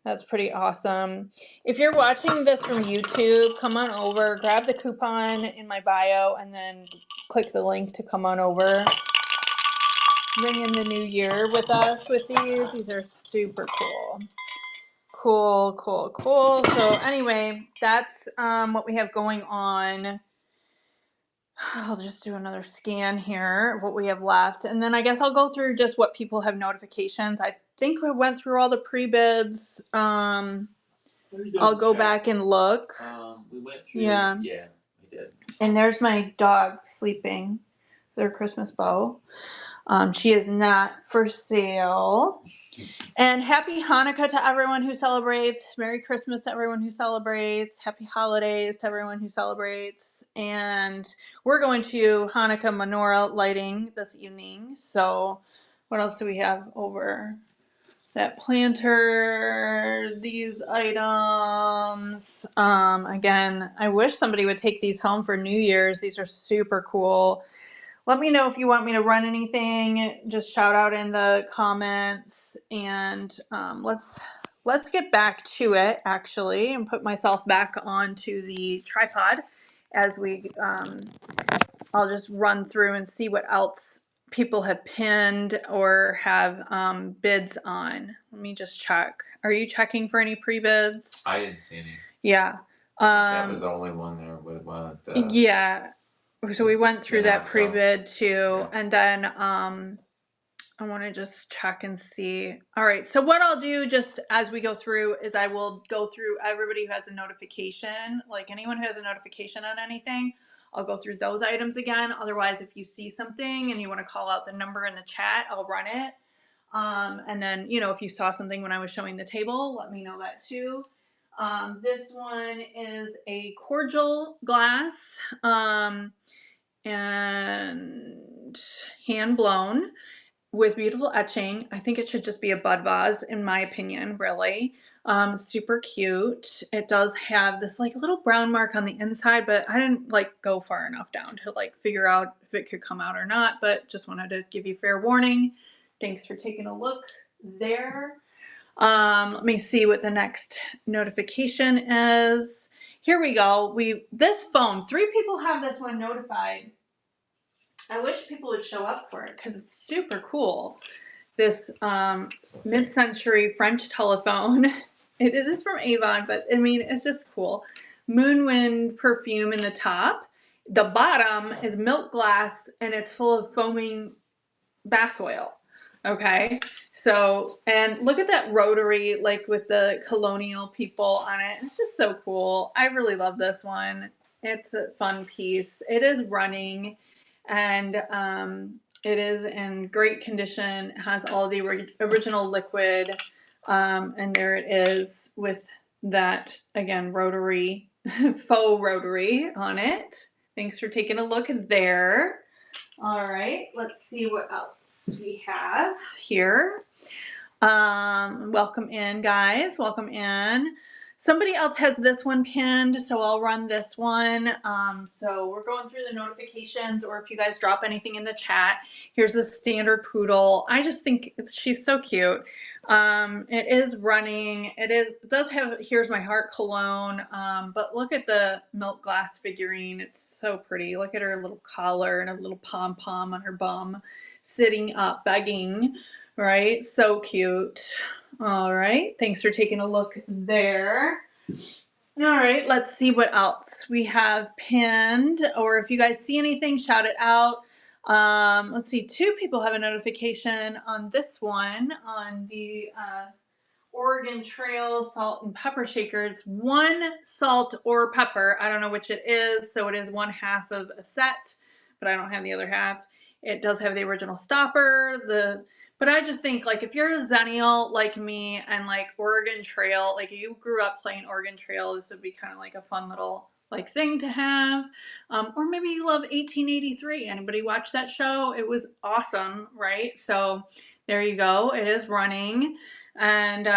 That's pretty awesome. If you're watching this from YouTube, come on over, grab the coupon in my bio, and then click the link to come on over. Ring in the new year with us with these. These are super cool. Cool. So anyway, that's what we have going on. I'll just do another scan here, what we have left. And then I guess I'll go through just what people have notifications. I think we went through all the pre-bids. I'll go back and look. We went through. Yeah, we did. And there's my dog sleeping. Their Christmas bow. She is not for sale. And happy Hanukkah to everyone who celebrates. Merry Christmas to everyone who celebrates. Happy holidays to everyone who celebrates. And we're going to Hanukkah menorah lighting this evening. So what else do we have over? That planter, these items. Again, I wish somebody would take these home for New Year's. These are super cool. Let me know if you want me to run anything. Just shout out in the comments, and let's get back to it actually, and put myself back onto the tripod as we. I'll just run through and see what else people have pinned or have bids on. Let me just check. Are you checking for any pre-bids? I didn't see any. Yeah. That was the only one there with yeah. So we went through that pre-bid too, and then I want to just check and see. All right, so what I'll do just as we go through is I will go through everybody who has a notification, like anyone who has a notification on anything, I'll go through those items again. Otherwise, if you see something and you want to call out the number in the chat, I'll run it. And then, if you saw something when I was showing the table, let me know that too. This one is a cordial glass. And hand blown with beautiful etching. I think it should just be a bud vase in my opinion, really. Super cute. It does have this like little brown mark on the inside, but I didn't like go far enough down to like figure out if it could come out or not, but just wanted to give you fair warning. Thanks for taking a look there. Let me see what the next notification is. Here we go. This phone, 3 people have this one notified. I wish people would show up for it because it's super cool. This mid-century French telephone. It is from Avon, but I mean, it's just cool. Moonwind perfume in the top. The bottom is milk glass and it's full of foaming bath oil. Okay, so, and look at that rotary, like with the colonial people on it. It's just so cool. I really love this one. It's a fun piece. It is running, and it is in great condition. It has all the original liquid, and there it is with that, again, rotary, faux rotary on it. Thanks for taking a look there. All right, let's see what else we have here. Welcome in, guys. Welcome in. Somebody else has this one pinned, so I'll run this one. So we're going through the notifications, or if you guys drop anything in the chat. Here's the standard poodle. I just think she's so cute. It is running. It does have Here's My Heart cologne, but look at the milk glass figurine. It's so pretty. Look at her little collar and a little pom-pom on her bum, sitting up, begging, right? So cute. All right, thanks for taking a look there. All right, let's see what else we have pinned, or if you guys see anything, shout it out. Let's see, 2 people have a notification on this one, on the Oregon Trail salt and pepper shaker. It's one salt or pepper. I don't know which it is. So it is one half of a set, but I don't have the other half. It does have the original stopper, but I just think like if you're a Zennial like me and like Oregon Trail, like you grew up playing Oregon Trail, this would be kind of like a fun little like thing to have. Or maybe you love 1883. Anybody watch that show? It was awesome, right? So there you go. It is running and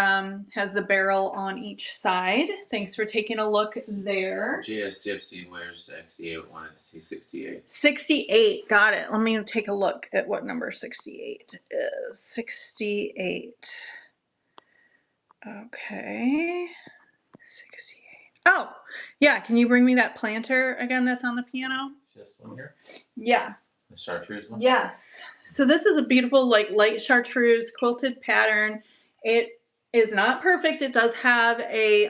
has the barrel on each side. Thanks for taking a look there. JS Gypsy wears 68, wanted to see 68. 68, got it. Let me take a look at what number 68 is. 68. Okay. 68. Oh, yeah. Can you bring me that planter again that's on the piano? This one here? Yeah. The chartreuse one? Yes. So this is a beautiful like light chartreuse quilted pattern. It is not perfect. It does have a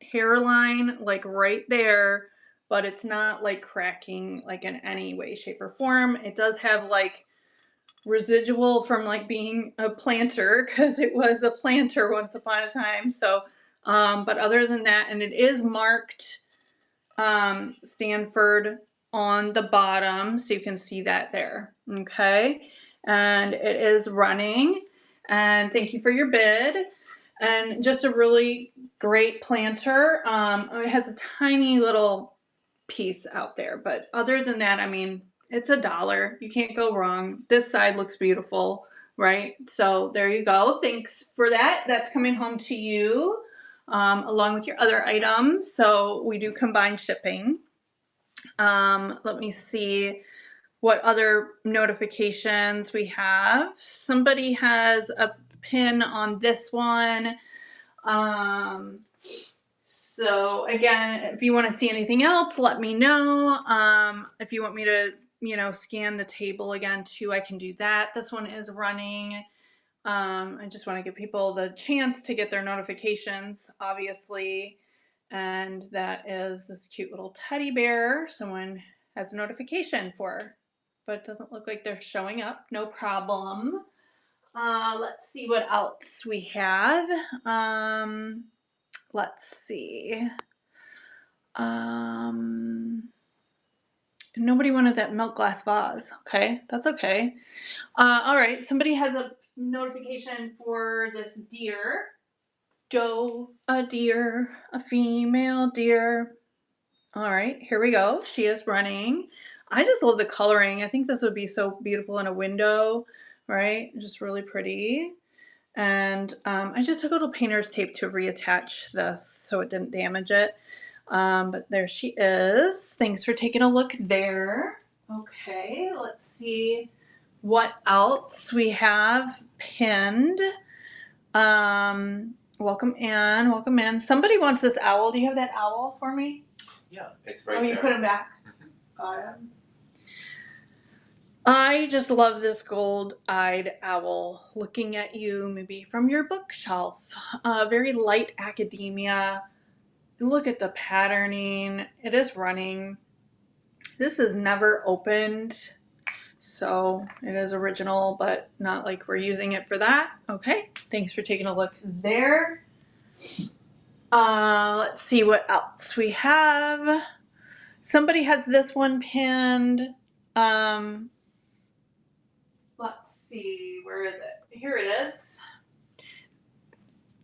hairline like right there, but it's not like cracking like in any way, shape, or form. It does have like residual from like being a planter because it was a planter once upon a time. So, but other than that, and it is marked Stanford on the bottom, so you can see that there. Okay, and it is running. And thank you for your bid. And just a really great planter. It has a tiny little piece out there, but other than that, I mean, it's $1. You can't go wrong. This side looks beautiful, right? So there you go. Thanks for that. That's coming home to you along with your other items. So we do combine shipping. Let me see what other notifications we have. Somebody has a pin on this one. So again, if you want to see anything else, let me know. If you want me to, scan the table again too, I can do that. This one is running. I just want to give people the chance to get their notifications, obviously. And that is this cute little teddy bear someone has a notification for, but it doesn't look like they're showing up. No problem. Let's see what else we have. Let's see. Nobody wanted that milk glass vase. Okay, that's okay. All right, somebody has a notification for this deer. Doe, a deer, a female deer. All right, here we go. She is running. I just love the coloring. I think this would be so beautiful in a window, right? Just really pretty. And I just took a little painter's tape to reattach this so it didn't damage it. But there she is. Thanks for taking a look there. Okay, let's see what else we have pinned. Welcome in, welcome in. Somebody wants this owl. Do you have that owl for me? Yeah, it's right there. Oh, you put him back. Got him. I just love this gold-eyed owl looking at you, maybe from your bookshelf. Very light academia. Look at the patterning. It is running. This is never opened, so it is original, but not like we're using it for that. Okay, thanks for taking a look there. Let's see what else we have. Somebody has this one pinned. Let's see, where is it? Here it is.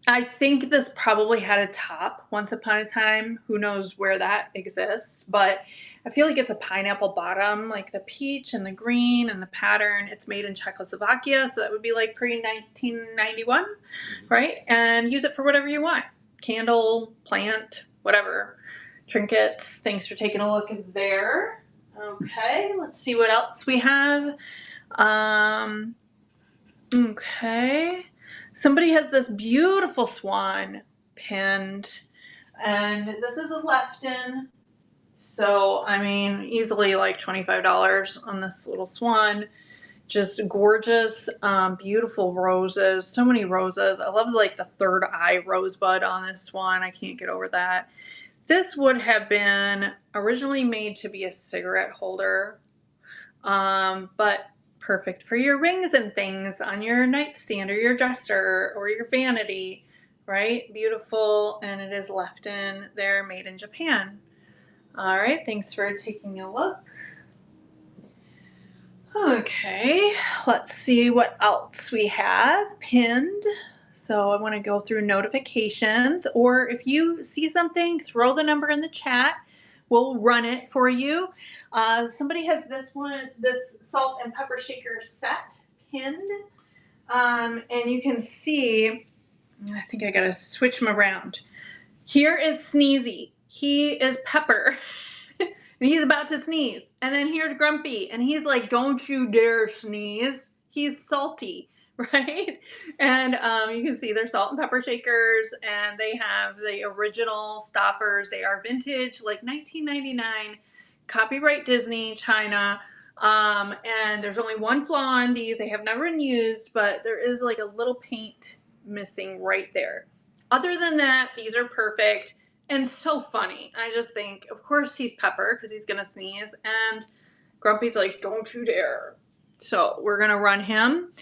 I think this probably had a top once upon a time. Who knows where that exists, but I feel like it's a pineapple bottom, like the peach and the green and the pattern. It's made in Czechoslovakia, so that would be like pre-1991, right? And use it for whatever you want. Candle, plant, whatever. Trinkets. Thanks for taking a look there. Okay, let's see what else we have. Okay. Somebody has this beautiful swan pinned, and this is a Lefton. So, I mean, easily like $25 on this little swan. Just gorgeous, beautiful roses. So many roses. I love like the third eye rosebud on this swan. I can't get over that. This would have been originally made to be a cigarette holder, but perfect for your rings and things on your nightstand or your dresser or your vanity. right? Beautiful, and it is left in there, made in Japan. All right, thanks for taking a look. Okay, let's see what else we have pinned. So I want to go through notifications, or if you see something, throw the number in the chat. We'll run it for you. Somebody has this salt and pepper shaker set pinned. And you can see, I think I gotta switch him around. Here is Sneezy. He is Pepper. And he's about to sneeze. And then here's Grumpy. And he's like, don't you dare sneeze. He's salty, right? And you can see they're salt and pepper shakers. And they have the original stoppers. They are vintage, like 1999. Copyright Disney, China. And there's only one flaw on these. They have never been used, but there is like a little paint missing right there. Other than that, these are perfect and so funny. I just think, of course, he's Pepper because he's gonna sneeze, and Grumpy's like, "Don't you dare!" So we're gonna run him,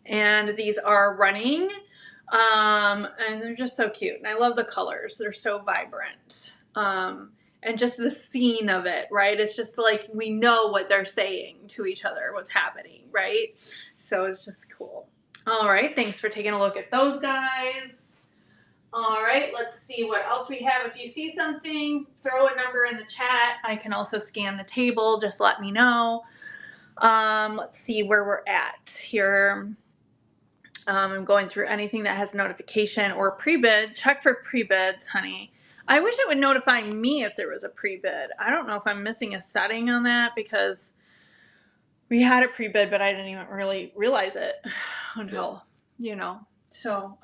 and these are running, and they're just so cute. And I love the colors; they're so vibrant, and just the scene of it, right? It's just like we know what they're saying to each other, what's happening, right? So it's just cool. All right, thanks for taking a look at those guys. All right, let's see what else we have. If you see something, throw a number in the chat. I can also scan the table. Just let me know. Let's see where we're at here. I'm going through anything that has notification or pre-bid. Check for pre-bids, honey. I wish it would notify me if there was a pre-bid. I don't know if I'm missing a setting on that because we had a pre-bid, but I didn't even really realize it until, So,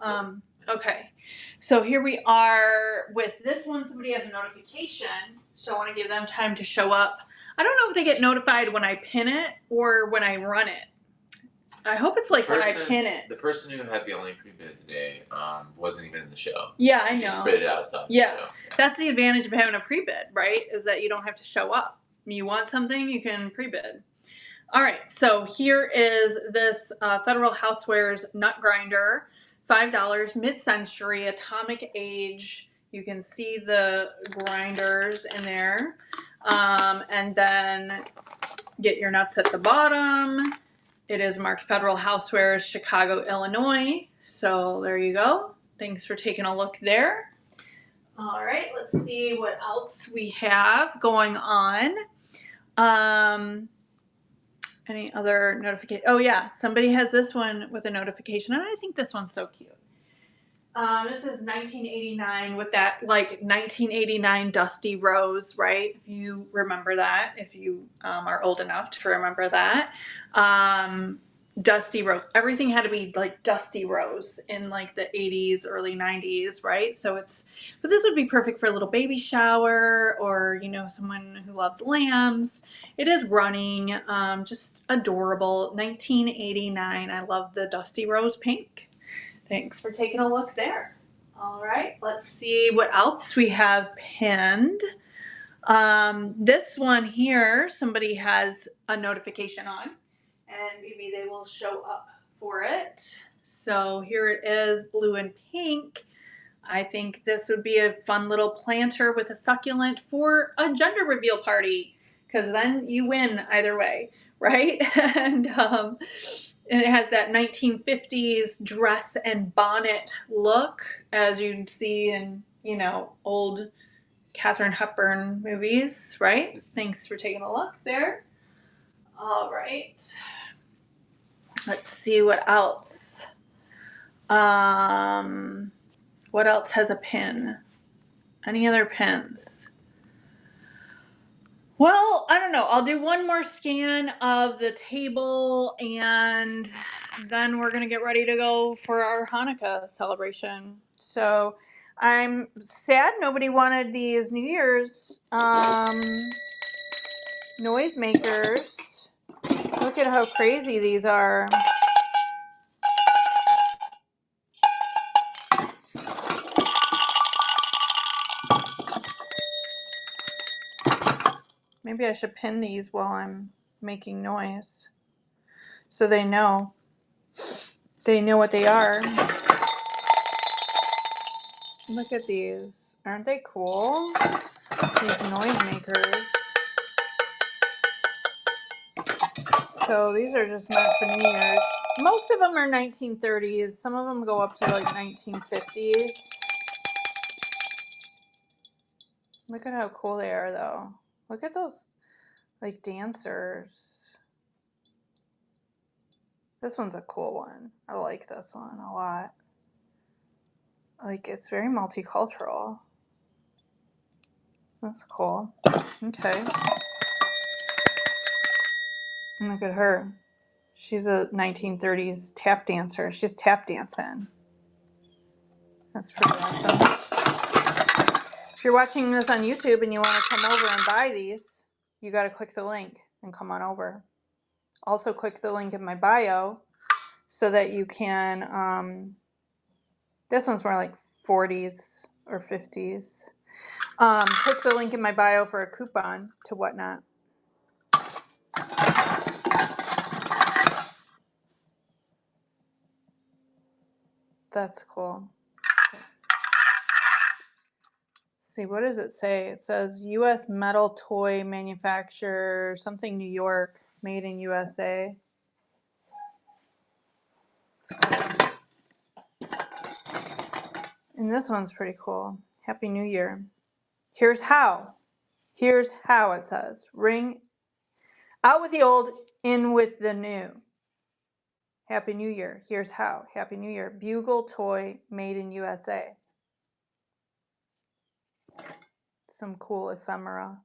okay. So here we are with this one. Somebody has a notification, so I want to give them time to show up. I don't know if they get notified when I pin it or when I run it. I hope it's like when I pin it. The person who had the only pre-bid today wasn't even in the show. Yeah, I know. Just bid it outside the show. Yeah, that's the advantage of having a pre-bid, right? Is that you don't have to show up. You want something, you can pre-bid. All right, so here is this Federal Housewares nut grinder, $5, mid-century, atomic age. You can see the grinders in there. And then get your nuts at the bottom. It is marked Federal Housewares, Chicago, Illinois. So there you go. Thanks for taking a look there. All right, let's see what else we have going on. Any other notification? Oh yeah, somebody has this one with a notification, and I think this one's so cute. This is 1989 with that like 1989 Dusty Rose, right? If you remember that, if you are old enough to remember that. Dusty Rose. Everything had to be like Dusty Rose in like the 80s, early 90s, right? But this would be perfect for a little baby shower or, someone who loves lambs. It is running, just adorable. 1989. I love the Dusty Rose pink. Thanks for taking a look there. All right, let's see what else we have pinned. This one here, somebody has a notification on, and maybe they will show up for it. So here it is, blue and pink. I think this would be a fun little planter with a succulent for a gender reveal party, because then you win either way, right? And it has that 1950s dress and bonnet look, as you'd see in, old Katharine Hepburn movies, right? Thanks for taking a look there. All right. Let's see what else. What else has a pin? Any other pins? Well, I don't know. I'll do one more scan of the table, and then we're going to get ready to go for our Hanukkah celebration. So I'm sad nobody wanted these New Year's noisemakers. Look at how crazy these are. Maybe I should pin these while I'm making noise so they know what they are. Look at these. Aren't they cool? These noisemakers. So these are just meant for New Year's. Most of them are 1930s. Some of them go up to like 1950s. Look at how cool they are, though. Look at those, like, dancers. This one's a cool one. I like this one a lot. Like, it's very multicultural. That's cool. Okay. And look at her. She's a 1930s tap dancer. She's tap dancing. That's pretty awesome. If you're watching this on YouTube and you want to come over and buy these, you got to click the link and come on over. Also, click the link in my bio so that you can, this one's more like 40s or 50s. Click the link in my bio for a coupon to Whatnot. That's cool. See, what does it say? It says U.S. metal toy manufacturer, something New York, made in USA. It's cool. And this one's pretty cool. Happy New Year. Here's how. Here's how it says. Ring out with the old, in with the new. Happy New Year. Here's how. Happy New Year. Bugle toy made in USA. Some cool ephemera.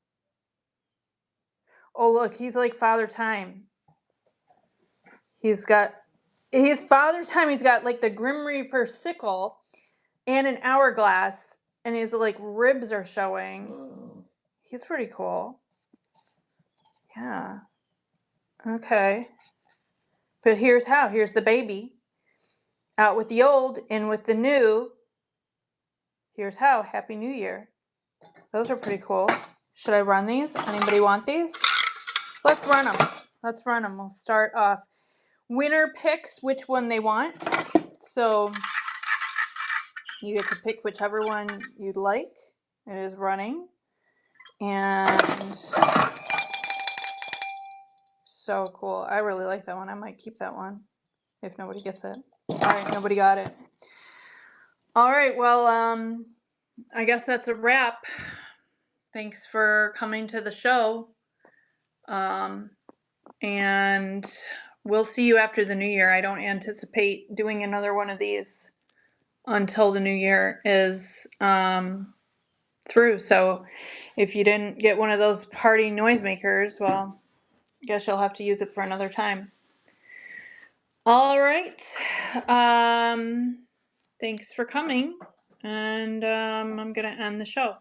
Oh, look, he's like Father Time. He's Father Time. He's got like the Grim Reaper sickle and an hourglass, and his like ribs are showing. He's pretty cool. Yeah. Okay. But here's how. Here's the baby. Out with the old, in with the new. Here's how. Happy New Year. Those are pretty cool. Should I run these? Anybody want these? Let's run them. Let's run them. We'll start off. Winner picks which one they want. So you get to pick whichever one you'd like. It is running. And so cool. I really like that one. I might keep that one if nobody gets it. All right, nobody got it. All right, well, I guess that's a wrap. Thanks for coming to the show. And we'll see you after the new year. I don't anticipate doing another one of these until the new year is through. So if you didn't get one of those party noisemakers, well, I guess you'll have to use it for another time. All right. Thanks for coming. And I'm going to end the show.